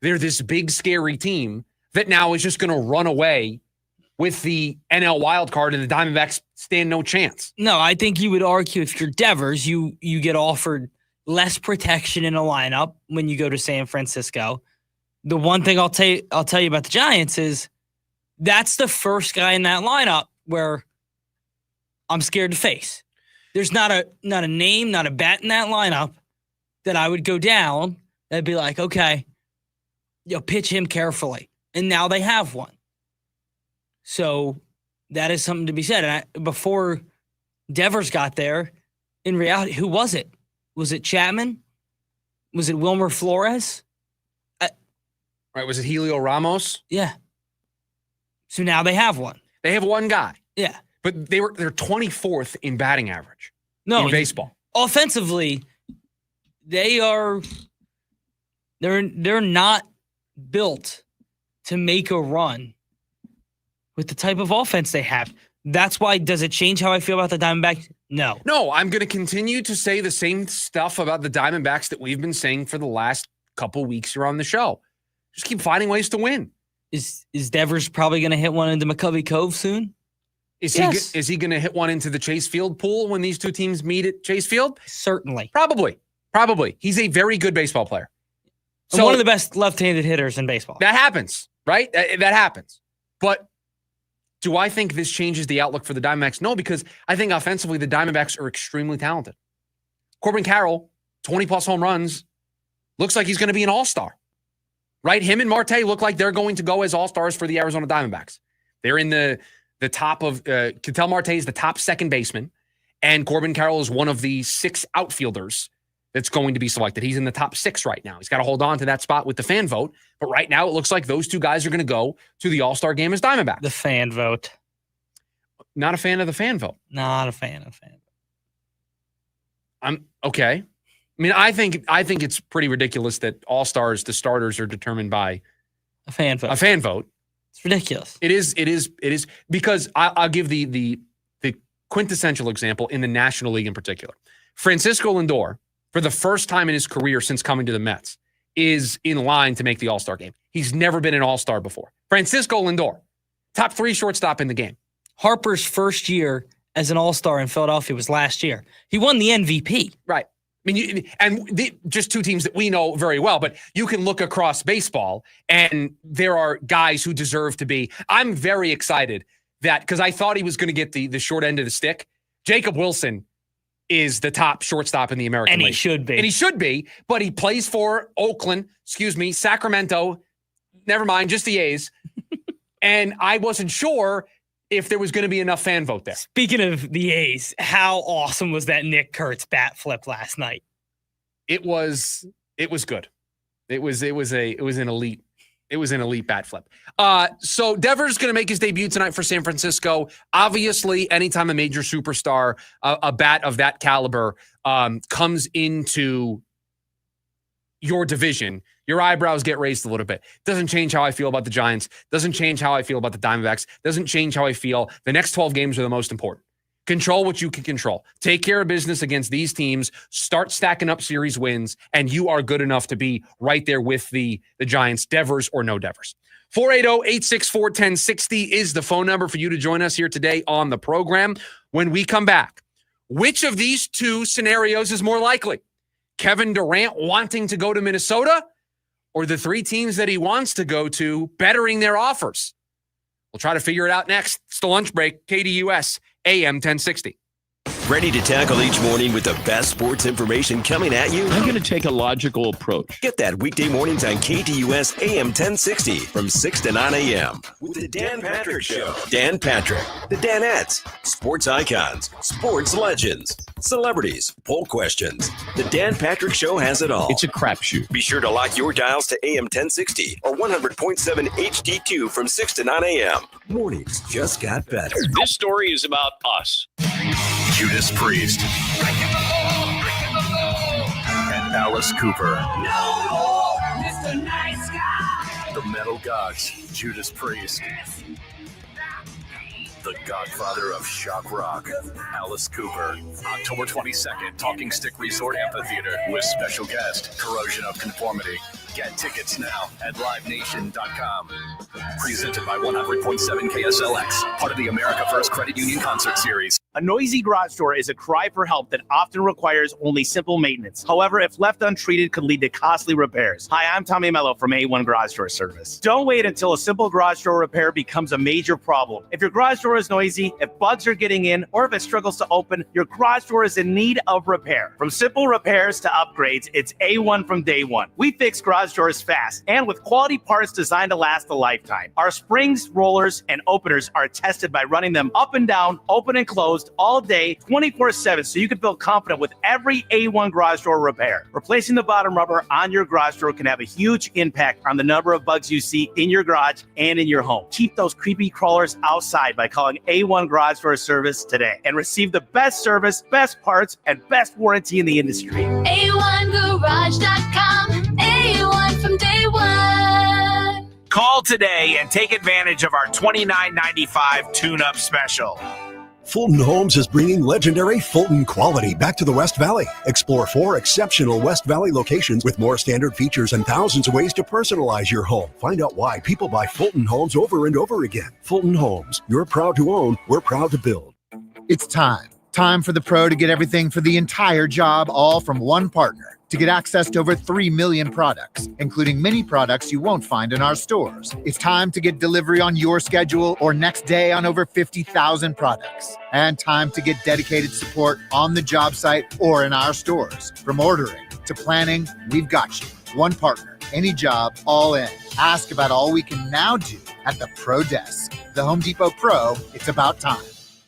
they're this big, scary team that now is just going to run away with the NL wild card and the Diamondbacks stand no chance. No, I think you would argue if you're Devers, you get offered less protection in a lineup when you go to San Francisco. The one thing I'll tell you about the Giants is that's the first guy in that lineup where I'm scared to face. There's not a name, not a bat in that lineup that I would go down that'd be like, okay, pitch him carefully. And now they have one. So that is something to be said. And before Devers got there, in reality, who was it? Was it Chapman? Was it Wilmer Flores? Right, was it Helio Ramos? Yeah. So now they have one. They have one guy. Yeah. But they're 24th in batting average in baseball. Offensively, they're not built to make a run with the type of offense they have. That's why, does it change how I feel about the Diamondbacks? No. No, I'm going to continue to say the same stuff about the Diamondbacks that we've been saying for the last couple weeks here on the show. Just keep finding ways to win. Is Devers probably going to hit one into McCovey Cove soon? Is he going to hit one into the Chase Field pool when these two teams meet at Chase Field? Certainly. Probably. He's a very good baseball player. So one of the best left-handed hitters in baseball. That happens, right? That happens. But do I think this changes the outlook for the Diamondbacks? No, because I think offensively the Diamondbacks are extremely talented. Corbin Carroll, 20-plus home runs, looks like he's going to be an all-star. Right? Him and Marte look like they're going to go as all-stars for the Arizona Diamondbacks. They're in the top of Ketel Marte is the top second baseman, and Corbin Carroll is one of the 6 outfielders that's going to be selected. He's in the top 6 right now. He's got to hold on to that spot with the fan vote, but right now it looks like those two guys are going to go to the All-Star game as Diamondbacks. The fan vote. Not a fan of the fan vote. Not a fan of fan vote. I'm okay. I mean, I think it's pretty ridiculous that All-Stars, the starters, are determined by a fan vote. A fan vote. It's ridiculous. It is because I'll give the quintessential example in the National League in particular. Francisco Lindor, for the first time in his career since coming to the Mets, is in line to make the All-Star game. He's never been an All-Star before. Francisco Lindor, top 3 shortstop in the game. Harper's first year as an All-Star in Philadelphia was last year. He won the MVP. Right. I mean, just two teams that we know very well, but you can look across baseball and there are guys who deserve to be. I'm very excited that, because I thought he was going to get the short end of the stick. Jacob Wilson is the top shortstop in the American League. And he should be. And he should be, but he plays for Sacramento, never mind, just the A's. And I wasn't sure if there was going to be enough fan vote there. Speaking of the A's, how awesome was that Nick Kurtz bat flip last night? It was good. It was an elite bat flip. So Devers going to make his debut tonight for San Francisco. Obviously, anytime a major superstar, a bat of that caliber, comes into your division, your eyebrows get raised a little bit. Doesn't change how I feel about the Giants. Doesn't change how I feel about the Diamondbacks. Doesn't change how I feel. The next 12 games are the most important. Control what you can control. Take care of business against these teams. Start stacking up series wins, and you are good enough to be right there with the Giants, Devers or no Devers. 480-864-1060 is the phone number for you to join us here today on the program. When we come back, which of these two scenarios is more likely? Kevin Durant wanting to go to Minnesota, or the 3 teams that he wants to go to bettering their offers? We'll try to figure it out next. It's the lunch break, KDUS AM 1060. Ready to tackle each morning with the best sports information coming at you? I'm going to take a logical approach. Get that weekday mornings on KDUS AM 1060 from 6 to 9 a.m. with the Dan Patrick Show. Dan Patrick, the Danettes, sports icons, sports legends, celebrities, poll questions. The Dan Patrick Show has it all. It's a crapshoot. Be sure to lock your dials to AM 1060 or 100.7 HD2 from 6 to 9 a.m. Mornings just got better. This story is about us. Judas Priest and Alice Cooper. No, Mr. Nice Guy. The Metal Gods, Judas Priest. The godfather of shock rock, Alice Cooper. October 22nd, Talking Stick Resort Amphitheater with special guest, Corrosion of Conformity. Get tickets now at livenation.com. Presented by 100.7 KSLX, part of the America First Credit Union Concert Series. A noisy garage door is a cry for help that often requires only simple maintenance. However, if left untreated, could lead to costly repairs. Hi, I'm Tommy Mello from A1 Garage Door Service. Don't wait until a simple garage door repair becomes a major problem. If your garage door is noisy, if bugs are getting in, or if it struggles to open, your garage door is in need of repair. From simple repairs to upgrades, it's A1 from day one. We fix garage doors fast and with quality parts designed to last a lifetime. Our springs, rollers, and openers are tested by running them up and down, open and closed, all day, 24/7, so you can feel confident with every A1 garage door repair. Replacing the bottom rubber on your garage door can have a huge impact on the number of bugs you see in your garage and in your home. Keep those creepy crawlers outside by calling A1 Garage Door Service today and receive the best service, best parts, and best warranty in the industry. A1Garage.com. A1 from day one. Call today and take advantage of our $29.95 tune-up special. Fulton Homes is bringing legendary Fulton quality back to the West Valley. Explore 4 exceptional West Valley locations with more standard features and thousands of ways to personalize your home. Find out why people buy Fulton Homes over and over again. Fulton Homes, you're proud to own, we're proud to build. It's time. Time for the pro to get everything for the entire job, all from one partner. To get access to over 3 million products, including many products you won't find in our stores. It's time to get delivery on your schedule or next day on over 50,000 products. And time to get dedicated support on the job site or in our stores. From ordering to planning, we've got you. One partner, any job, all in. Ask about all we can now do at the Pro Desk. The Home Depot Pro, it's about time.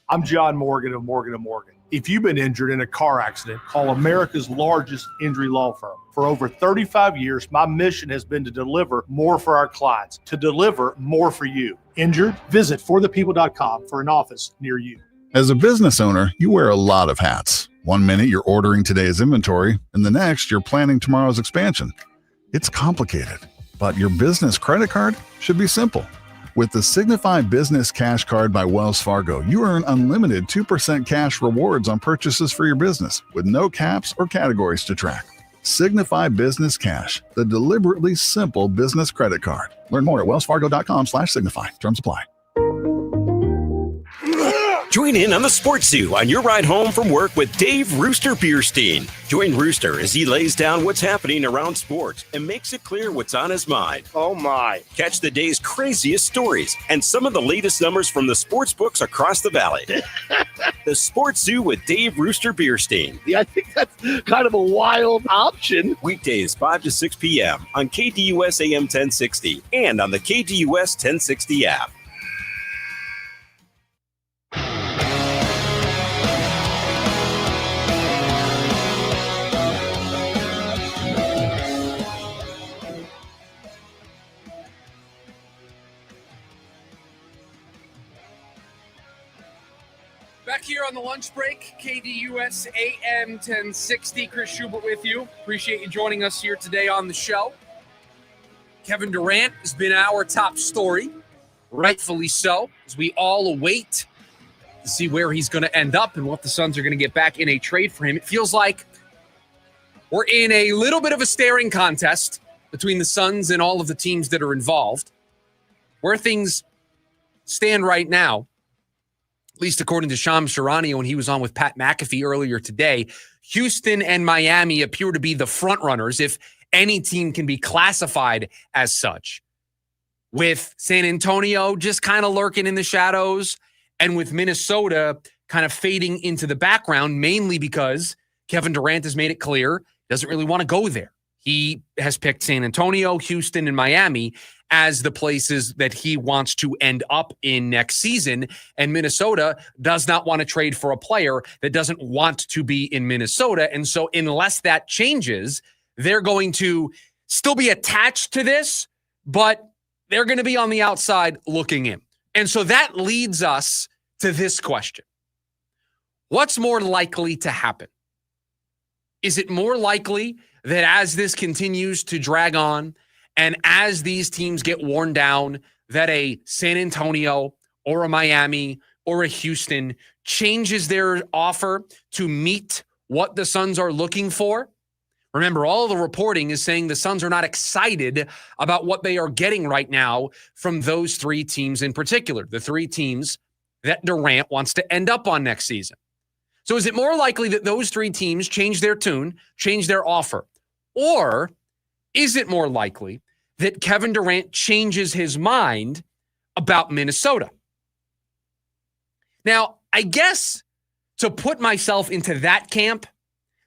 I'm John Morgan of Morgan & Morgan. If you've been injured in a car accident, call America's largest injury law firm. For over 35 years, my mission has been to deliver more for our clients, to deliver more for you. Injured? Visit forthepeople.com for an office near you. As a business owner, you wear a lot of hats. One minute you're ordering today's inventory, and the next you're planning tomorrow's expansion. It's complicated, but your business credit card should be simple. With the Signify Business Cash Card by Wells Fargo, you earn unlimited 2% cash rewards on purchases for your business with no caps or categories to track. Signify Business Cash, the deliberately simple business credit card. Learn more at wellsfargo.com/signify. Terms apply. Join in on the Sports Zoo on your ride home from work with Dave Rooster Bierstein. Join Rooster as he lays down what's happening around sports and makes it clear what's on his mind. Oh my. Catch the day's craziest stories and some of the latest numbers from the sports books across the valley. The Sports Zoo with Dave Rooster Bierstein. Yeah, I think that's kind of a wild option. Weekdays 5 to 6 p.m. on KDUS AM 1060 and on the KDUS 1060 app. Back here on the lunch break, KDUS AM 1060. Chris Schubert with you. Appreciate you joining us here today on the show. Kevin Durant has been our top story, rightfully so, as we all await to see where he's going to end up and what the Suns are going to get back in a trade for him. It feels like we're in a little bit of a staring contest between the Suns and all of the teams that are involved. Where things stand right now, at least according to Shams Charania when he was on with Pat McAfee earlier today, Houston and Miami appear to be the front runners if any team can be classified as such. With San Antonio just kind of lurking in the shadows, and with Minnesota kind of fading into the background, mainly because Kevin Durant has made it clear he doesn't really want to go there. He has picked San Antonio, Houston, and Miami as the places that he wants to end up in next season. And Minnesota does not want to trade for a player that doesn't want to be in Minnesota. And so unless that changes, they're going to still be attached to this, but they're going to be on the outside looking in. And so that leads us to this question. What's more likely to happen? Is it more likely that as this continues to drag on and as these teams get worn down, that a San Antonio or a Miami or a Houston changes their offer to meet what the Suns are looking for? Remember, all the reporting is saying the Suns are not excited about what they are getting right now from those three teams in particular, the three teams that Durant wants to end up on next season. So is it more likely that those three teams change their tune, change their offer? Or is it more likely that Kevin Durant changes his mind about Minnesota? Now, I guess to put myself into that camp,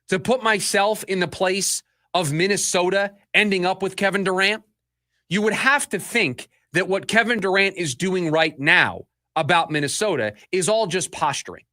to put myself in the place of Minnesota ending up with Kevin Durant, you would have to think that what Kevin Durant is doing right now about Minnesota is all just posturing.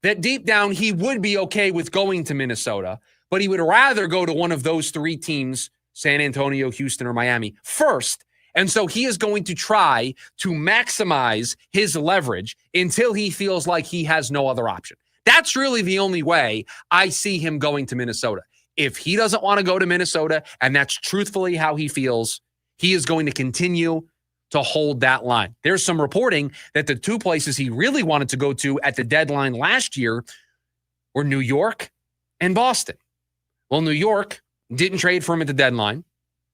That deep down, he would be okay with going to Minnesota, but he would rather go to one of those three teams, San Antonio, Houston, or Miami, first. And so he is going to try to maximize his leverage until he feels like he has no other option. That's really the only way I see him going to Minnesota. If he doesn't want to go to Minnesota, and that's truthfully how he feels, he is going to continue to hold that line. There's some reporting that the two places he really wanted to go to at the deadline last year were New York and Boston. Well, New York didn't trade for him at the deadline.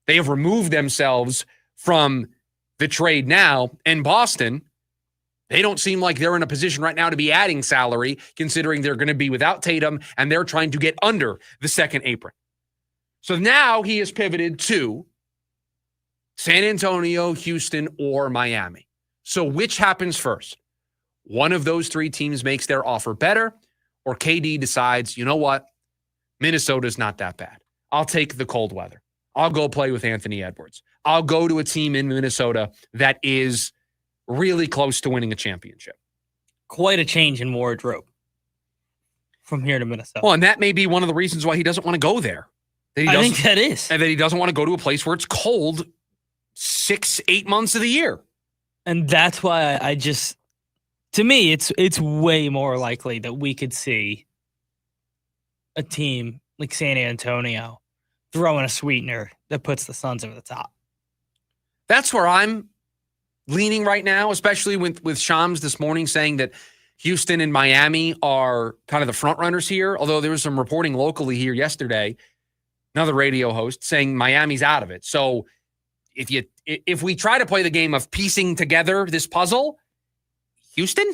They have removed themselves from the trade now. And Boston, they don't seem like they're in a position right now to be adding salary, considering they're going to be without Tatum, and they're trying to get under the second apron. So now he has pivoted to San Antonio, Houston, or Miami. So which happens first? One of those three teams makes their offer better, or KD decides, you know what? Minnesota's not that bad. I'll take the cold weather. I'll go play with Anthony Edwards. I'll go to a team in Minnesota that is really close to winning a championship. Quite a change in wardrobe from here to Minnesota. Well, and that may be one of the reasons why he doesn't want to go there. I think that is. And that he doesn't want to go to a place where it's cold 6-8 months of the year. And that's why I just, to me, it's way more likely that we could see a team like San Antonio throwing a sweetener that puts the Suns over the top. That's where I'm leaning right now, especially with Shams this morning saying that Houston and Miami are kind of the front runners here. Although there was some reporting locally here yesterday, another radio host saying Miami's out of it. So if we try to play the game of piecing together this puzzle, Houston?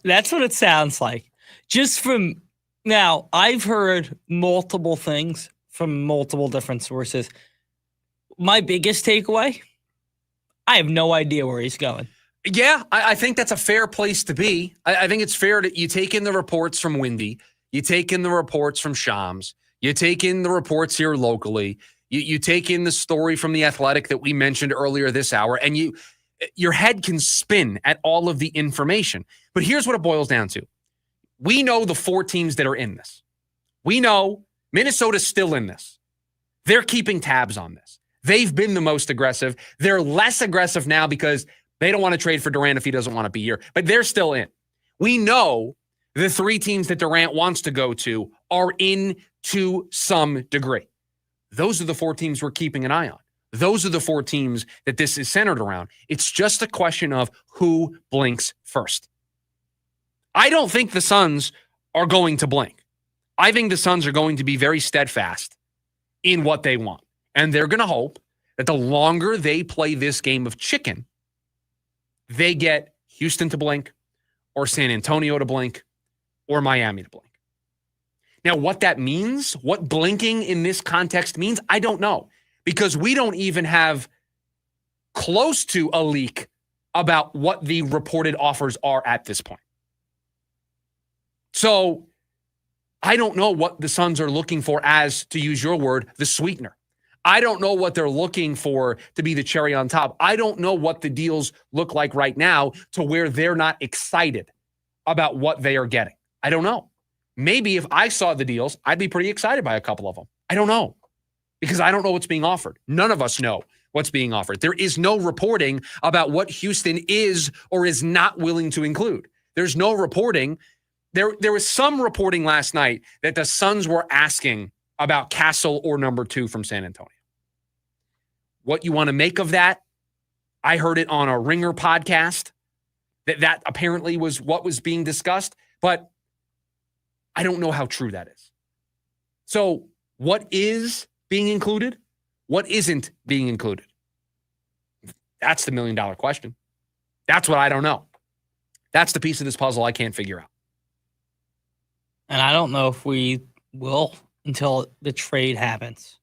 That's what it sounds like. Just from now, I've heard multiple things from multiple different sources. My biggest takeaway, I have no idea where he's going. Yeah, I think that's a fair place to be. I think it's fair that you take in the reports from Windy, you take in the reports from Shams, you take in the reports here locally, you take in the story from The Athletic that we mentioned earlier this hour, and your head can spin at all of the information. But here's what it boils down to. We know the four teams that are in this. We know Minnesota's still in this. They're keeping tabs on this. They've been the most aggressive. They're less aggressive now because they don't want to trade for Durant if he doesn't want to be here, but they're still in. We know the three teams that Durant wants to go to are in to some degree. Those are the four teams we're keeping an eye on. Those are the four teams that this is centered around. It's just a question of who blinks first. I don't think the Suns are going to blink. I think the Suns are going to be very steadfast in what they want. And they're going to hope that the longer they play this game of chicken, they get Houston to blink, or San Antonio to blink, or Miami to blink. Now, what that means, what blinking in this context means, I don't know. Because we don't even have close to a leak about what the reported offers are at this point. So I don't know what the Suns are looking for as, to use your word, the sweetener. I don't know what they're looking for to be the cherry on top. I don't know what the deals look like right now to where they're not excited about what they are getting. I don't know. Maybe if I saw the deals, I'd be pretty excited by a couple of them. I don't know, because I don't know what's being offered. None of us know what's being offered. There is no reporting about what Houston is or is not willing to include. There's no reporting. There was some reporting last night that the Suns were asking about Castle or number 2 from San Antonio. What you want to make of that? I heard it on a Ringer podcast that apparently was what was being discussed, but I don't know how true that is. So what is being included? What isn't being included? That's the $1 million question. That's what I don't know. That's the piece of this puzzle I can't figure out. And I don't know if we will until the trade happens.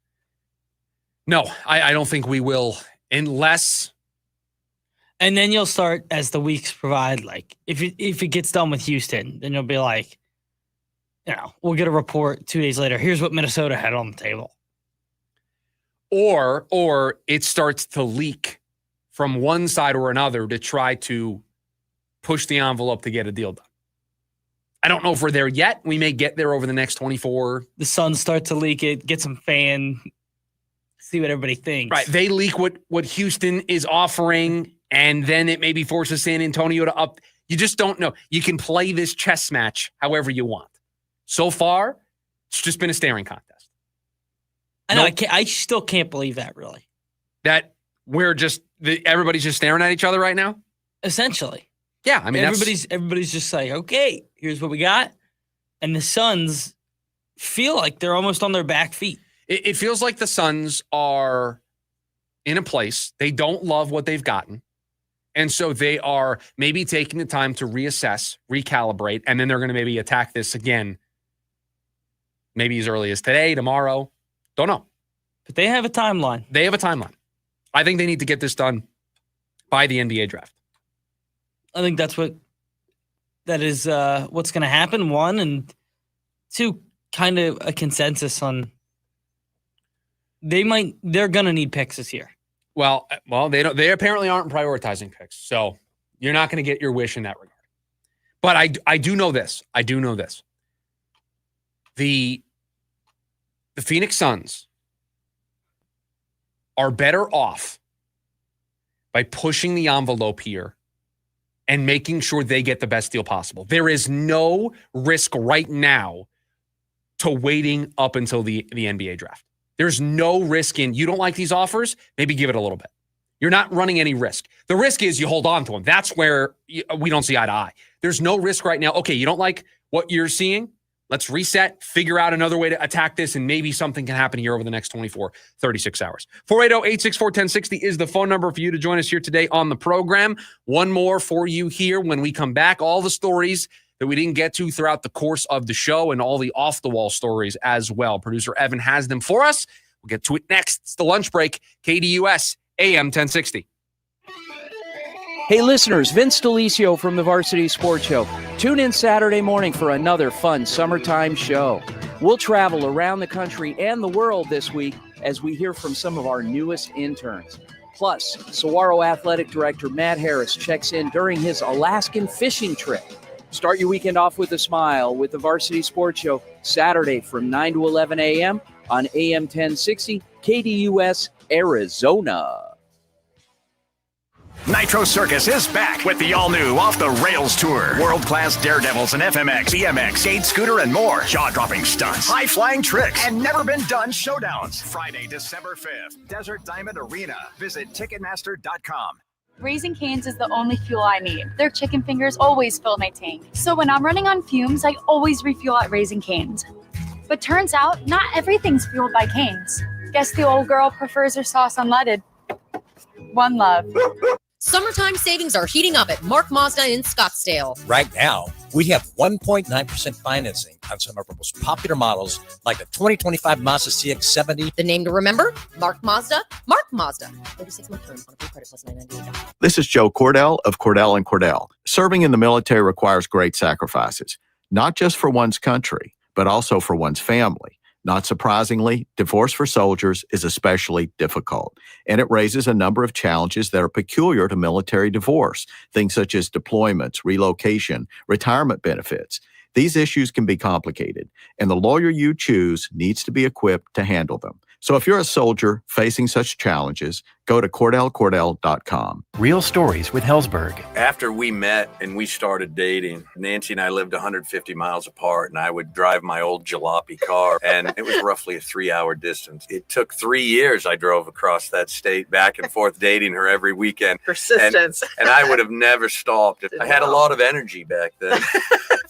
No, I don't think we will unless. And then you'll start, as the weeks provide, like if it gets done with Houston, then you'll be like, we'll get a report 2 days later. Here's what Minnesota had on the table. Or it starts to leak from one side or another to try to push the envelope to get a deal done. I don't know if we're there yet. We may get there over the next 24. The Suns start to leak it, get some fan, see what everybody thinks. Right. They leak what Houston is offering, and then it maybe forces San Antonio to up. You just don't know. You can play this chess match however you want. So far, it's just been a staring contest. I know. I still can't believe that, really. That we're just everybody's just staring at each other right now. Essentially, yeah. I mean, everybody's just like, okay, here's what we got, and the Suns feel like they're almost on their back feet. It feels like the Suns are in a place they don't love what they've gotten, and so they are maybe taking the time to reassess, recalibrate, and then they're going to maybe attack this again. Maybe as early as today, tomorrow. Don't know. But they have a timeline. They have a timeline. I think they need to get this done by the NBA draft. I think that is what's going to happen. 1, and 2, kind of a consensus on they're going to need picks this year. Well, they apparently aren't prioritizing picks. So you're not going to get your wish in that regard. But I do know this. The Phoenix Suns are better off by pushing the envelope here and making sure they get the best deal possible. There is no risk right now to waiting up until the NBA draft. There's no risk in, you don't like these offers, maybe give it a little bit. You're not running any risk. The risk is you hold on to them. That's where we don't see eye to eye. There's no risk right now. Okay, you don't like what you're seeing? Let's reset, figure out another way to attack this, and maybe something can happen here over the next 24, 36 hours. 480-864-1060 is the phone number for you to join us here today on the program. One more for you here when we come back. All the stories that we didn't get to throughout the course of the show and all the off-the-wall stories as well. Producer Evan has them for us. We'll get to it next. It's the lunch break, KDUS AM 1060. Hey listeners, Vince Delisio from the Varsity Sports Show. Tune in Saturday morning for another fun summertime show. We'll travel around the country and the world this week as we hear from some of our newest interns. Plus, Saguaro Athletic Director Matt Harris checks in during his Alaskan fishing trip. Start your weekend off with a smile with the Varsity Sports Show Saturday from 9 to 11 a.m. on AM 1060 KDUS Arizona. Nitro Circus is back with the all-new Off the Rails Tour. World-class daredevils and FMX, BMX, skate, scooter, and more. Jaw-dropping stunts, high-flying tricks, and never-been-done showdowns. Friday, December 5th, Desert Diamond Arena. Visit Ticketmaster.com. Raising Cane's is the only fuel I need. Their chicken fingers always fill my tank. So when I'm running on fumes, I always refuel at Raising Cane's. But turns out, not everything's fueled by Cane's. Guess the old girl prefers her sauce unleaded. One love. Summertime savings are heating up at Mark Mazda in Scottsdale. Right now, we have 1.9% financing on some of our most popular models, like the 2025 Mazda CX-70. The name to remember? Mark Mazda. Mark Mazda. 36-month term on a credit plus $998. This is Joe Cordell of Cordell & Cordell. Serving in the military requires great sacrifices. not just for one's country, but also for one's family. Not surprisingly, divorce for soldiers is especially difficult, and it raises a number of challenges that are peculiar to military divorce, things such as deployments, relocation, retirement benefits. These issues can be complicated, and the lawyer you choose needs to be equipped to handle them. So if you're a soldier facing such challenges, go to CordellCordell.com. Real stories with Hellsberg. After we met and we started dating, Nancy and I lived 150 miles apart, and I would drive my old jalopy car, and it was roughly a 3-hour distance. It took 3 years I drove across that state back and forth dating her every weekend. Persistence. And I would have never stopped. I had a lot of energy back then,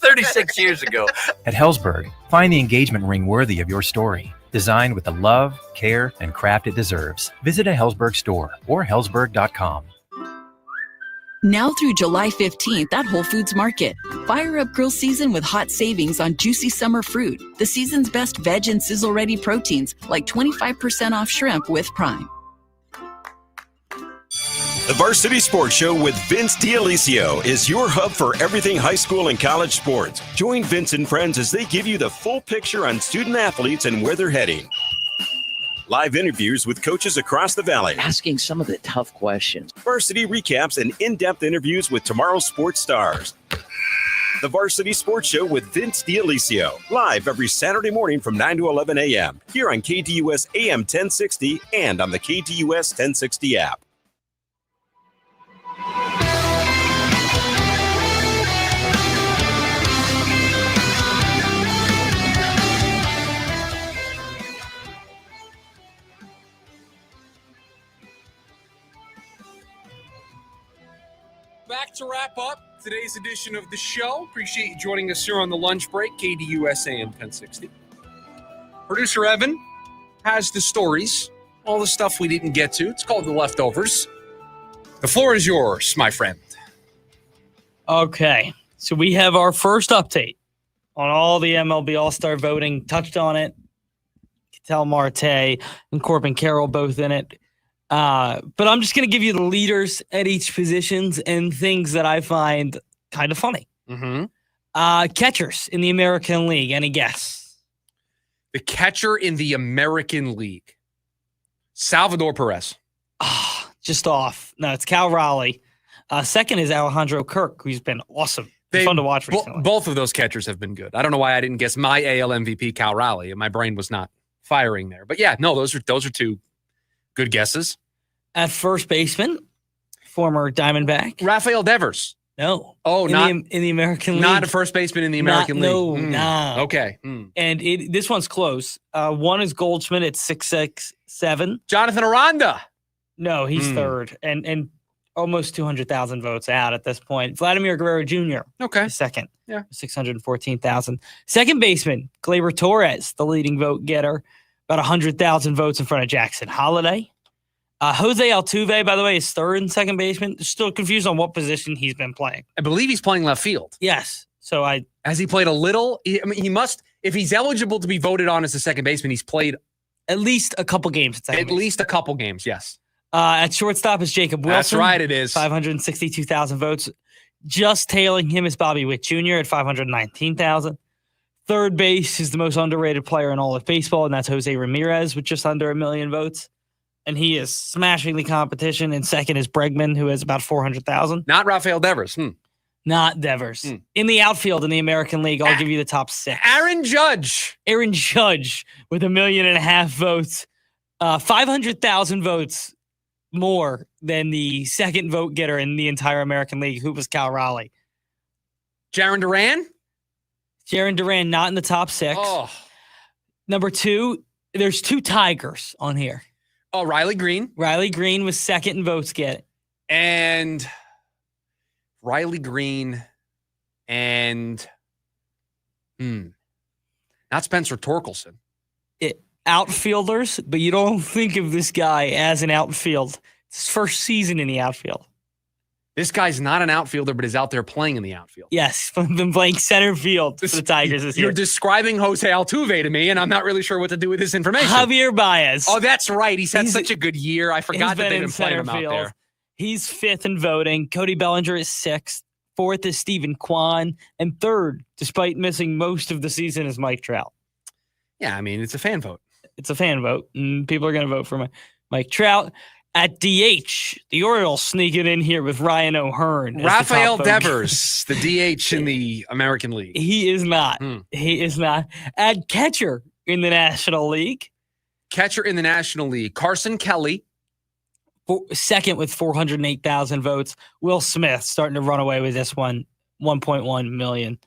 36 years ago. At Hellsberg, find the engagement ring worthy of your story. Designed with the love, care, and craft it deserves. Visit a Hellsberg store or Hellsberg.com. Now through July 15th at Whole Foods Market. Fire up grill season with hot savings on juicy summer fruit, the season's best veg and sizzle-ready proteins, like 25% off shrimp with Prime. The Varsity Sports Show with Vince D'Alessio is your hub for everything high school and college sports. Join Vince and friends as they give you the full picture on student athletes and where they're heading. Live interviews with coaches across the valley. Asking some of the tough questions. Varsity recaps and in-depth interviews with tomorrow's sports stars. The Varsity Sports Show with Vince D'Alessio. Live every Saturday morning from 9 to 11 a.m. Here on KDUS AM 1060 and on the KDUS 1060 app. Back to wrap up today's edition of the show. Appreciate you joining us here on the lunch break, KDUS AM 1060. Producer Evan has the stories, all the stuff we didn't get to. It's called The Leftovers. The floor is yours, my friend. Okay, so we have our first update on all the MLB All-Star voting. Touched on it. Ketel Marte and Corbin Carroll both in it. But I'm just going to give you the leaders at each positions and things that I find kind of funny. Mm-hmm. Catchers in the American League. Any guess? The catcher in the American League. Salvador Perez. Just off. No, it's Cal Raleigh. Second is Alejandro Kirk, who's been awesome. Fun to watch recently. Both of those catchers have been good. I don't know why I didn't guess my AL MVP, Cal Raleigh. My brain was not firing there. But yeah, no, those are two good guesses. At first baseman, former Diamondback. Rafael Devers. No. Oh, in the American League. Not a first baseman in the American League. No, nah. Okay. And this one's close. One is Goldschmidt at 667. Jonathan Aranda. No, he's third. And almost 200,000 votes out at this point. Vladimir Guerrero Jr. Okay. Second. Yeah. 614,000. Second baseman, Gleyber Torres, the leading vote getter. About 100,000 votes in front of Jackson Holliday. Jose Altuve, by the way, is third and second baseman. Still confused on what position he's been playing. I believe he's playing left field. Yes. So has he played a little? He must, if he's eligible to be voted on as a second baseman, he's played at least a couple games. At least a couple games, yes. At shortstop is Jacob Wilson. That's right, it is. 562,000 votes. Just tailing him is Bobby Witt Jr. at 519,000. Third base is the most underrated player in all of baseball, and that's Jose Ramirez with just under 1 million votes. And he is smashing the competition. And second is Bregman, who has about 400,000. Not Rafael Devers. Not Devers. In the outfield in the American League, I'll give you the top 6. Aaron Judge with 1.5 million votes. 500,000 votes more than the second vote getter in the entire American League, who was Cal Raleigh. Jarren Duran, not in the top 6. Oh. Number 2, there's 2 Tigers on here. Oh, Riley Green. Riley Green was second in votes get. And Riley Green and not Spencer Torkelson. Outfielders, but you don't think of this guy as an outfield. It's his first season in the outfield. This guy's not an outfielder, but is out there playing in the outfield. Yes, been playing center field for the Tigers this year. You're describing Jose Altuve to me, and I'm not really sure what to do with this information. Javier Baez. Oh, that's right. He's had such a good year. I forgot that they've been playing him out there. He's 5th in voting. Cody Bellinger is 6th. Fourth is Stephen Kwan. And third, despite missing most of the season, is Mike Trout. Yeah, I mean, it's a fan vote. It's a fan vote, and people are going to vote for Mike Trout. At DH, the Orioles sneaking in here with Ryan O'Hearn. Rafael Devers, the DH in the American League. He is not. He is not. At catcher in the National League. Catcher in the National League, Carson Kelly. Second with 408,000 votes. Will Smith starting to run away with this one, 1.1 million.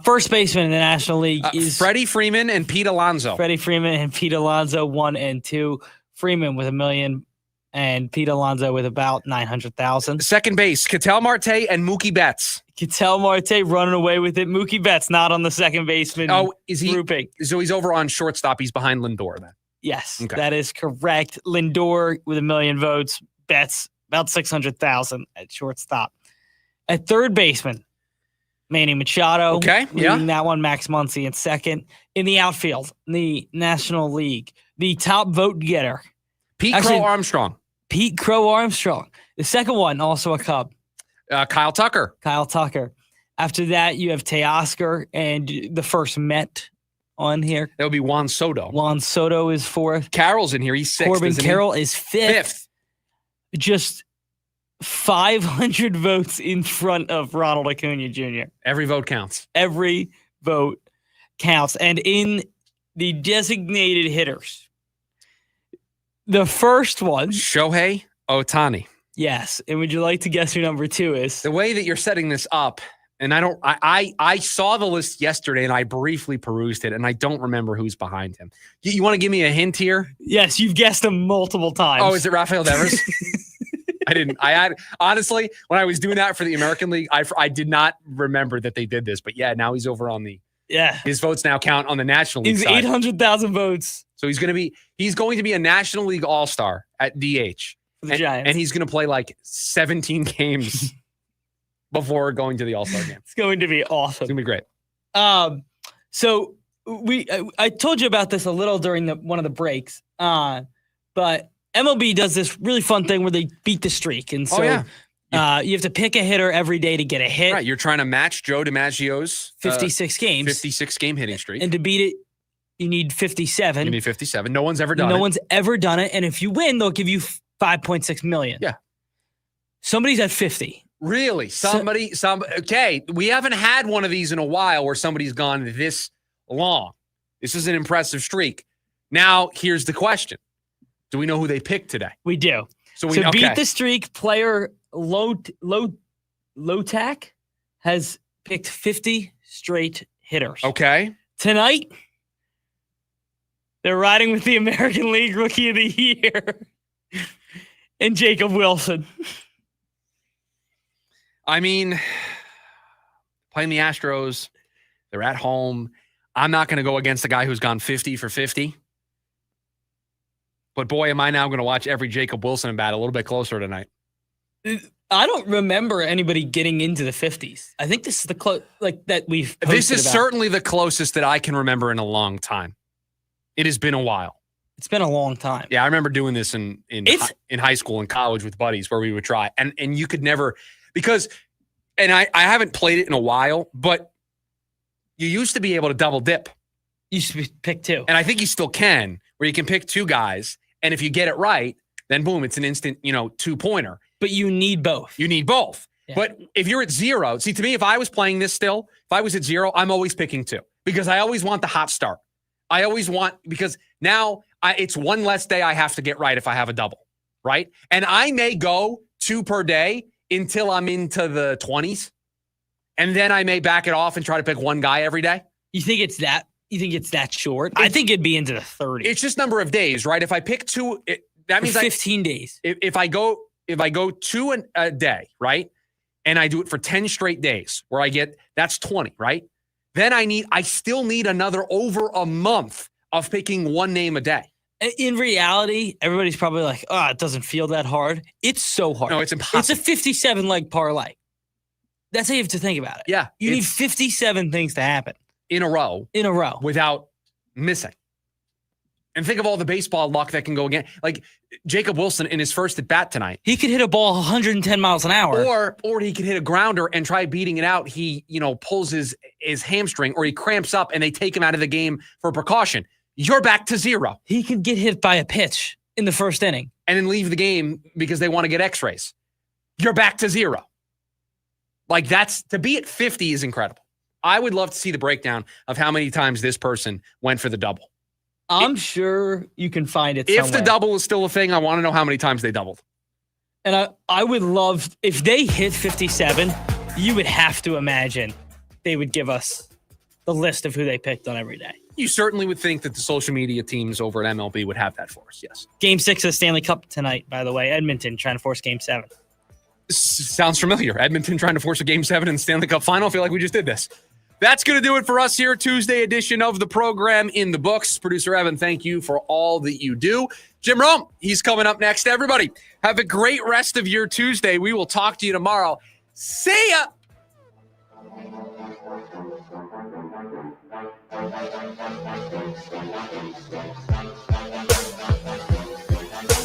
First baseman in the National League is Freddie Freeman and Pete Alonso. Freddie Freeman and Pete Alonso, 1 and 2. Freeman with 1 million and Pete Alonso with about 900,000. Second base, Ketel Marte and Mookie Betts. Ketel Marte running away with it. Mookie Betts not on the second baseman grouping. So he's over on shortstop. He's behind Lindor then. Yes, okay. That is correct. Lindor with 1 million votes. Betts about 600,000 at shortstop. At third baseman, Manny Machado. Okay, yeah. Leading that one, Max Muncy in second. In the outfield, the National League, the top vote getter. Crow Armstrong. Pete Crow Armstrong. The second one, also a Cub. Kyle Tucker. Kyle Tucker. After that, you have Teoscar and the first Met on here. That would be Juan Soto. Juan Soto is fourth. Carroll's in here. He's sixth. Corbin Carroll is fifth. Just 500 votes in front of Ronald Acuna Jr. Every vote counts. Every vote counts. And in the designated hitters, the first one, Shohei Ohtani. Yes. And would you like to guess who number 2 is? The way that you're setting this up, and I saw the list yesterday and I briefly perused it and I don't remember who's behind him. You want to give me a hint here? Yes, you've guessed him multiple times. Oh, is it Rafael Devers? Honestly, when I was doing that for the American League, I did not remember that they did this, but yeah, now he's over on his votes now count on the National League He's side. 800,000 votes. So he's going to be a National League All-Star at DH. For the Giants. And he's going to play like 17 games before going to the All-Star game. It's going to be awesome. It's going to be great. So I told you about this a little during one of the breaks, but MLB does this really fun thing where they beat the streak. And so you have to pick a hitter every day to get a hit. Right. You're trying to match Joe DiMaggio's 56 games. 56 game hitting streak. And to beat it, you need 57. You need 57. No one's ever done it. No one's ever done it. And if you win, they'll give you $5.6 million. Yeah. Somebody's at 50. Really? Okay. We haven't had one of these in a while where somebody's gone this long. This is an impressive streak. Now, here's the question. Do we know who they picked today? We do. So beat the streak, player Lotak has picked 50 straight hitters. Okay. Tonight, they're riding with the American League Rookie of the Year and Jacob Wilson. I mean, playing the Astros, they're at home. I'm not going to go against the guy who's gone 50 for 50. But boy, am I now going to watch every Jacob Wilson bat a little bit closer tonight. I don't remember anybody getting into the 50s. I think this is the that we've posted This is certainly the closest that I can remember in a long time. It has been a while. It's been a long time. Yeah, I remember doing this in high school and college with buddies where we would try. And you could never because I haven't played it in a while, but you used to be able to double dip. Used to pick two. And I think you still can, where you can pick two guys. And if you get it right, then boom, it's an instant, 2-pointer. But you need both. You need both. Yeah. But if you're at 0, see, to me, if I was playing this still, if I was at 0, I'm always picking 2 because I always want the hot start. Because now it's one less day I have to get right if I have a double, right? And I may go 2 per day until I'm into the 20s. And then I may back it off and try to pick one guy every day. You think it's that? You think it's that short? I think it'd be into the 30s. It's just number of days, right? If I pick 2, that means 15 days. If I go 2 a day, right? And I do it for 10 straight days where that's 20, right? Then I still need another over a month of picking one name a day. In reality, everybody's probably like, it doesn't feel that hard. It's so hard. No, it's impossible. It's a 57 leg parlay. That's how you have to think about it. Yeah. You need 57 things to happen. In a row. In a row. Without missing. And think of all the baseball luck that can go again. Like Jacob Wilson in his first at bat tonight. He could hit a ball 110 miles an hour. Or he could hit a grounder and try beating it out. He, pulls his hamstring or he cramps up and they take him out of the game for precaution. You're back to zero. He could get hit by a pitch in the first inning. And then leave the game because they want to get x-rays. You're back to zero. Like to be at 50 is incredible. I would love to see the breakdown of how many times this person went for the double. I'm sure you can find it If somewhere. the double is still a thing, I want to know how many times they doubled. And I would love, if they hit 57, you would have to imagine they would give us the list of who they picked on every day. You certainly would think that the social media teams over at MLB would have that for us, yes. Game 6 of the Stanley Cup tonight, by the way. Edmonton trying to force Game 7. Sounds familiar. Edmonton trying to force a Game 7 in the Stanley Cup final. I feel like we just did this. That's going to do it for us here. Tuesday edition of the program in the books. Producer Evan, thank you for all that you do. Jim Rome, he's coming up next. Everybody, have a great rest of your Tuesday. We will talk to you tomorrow. See ya.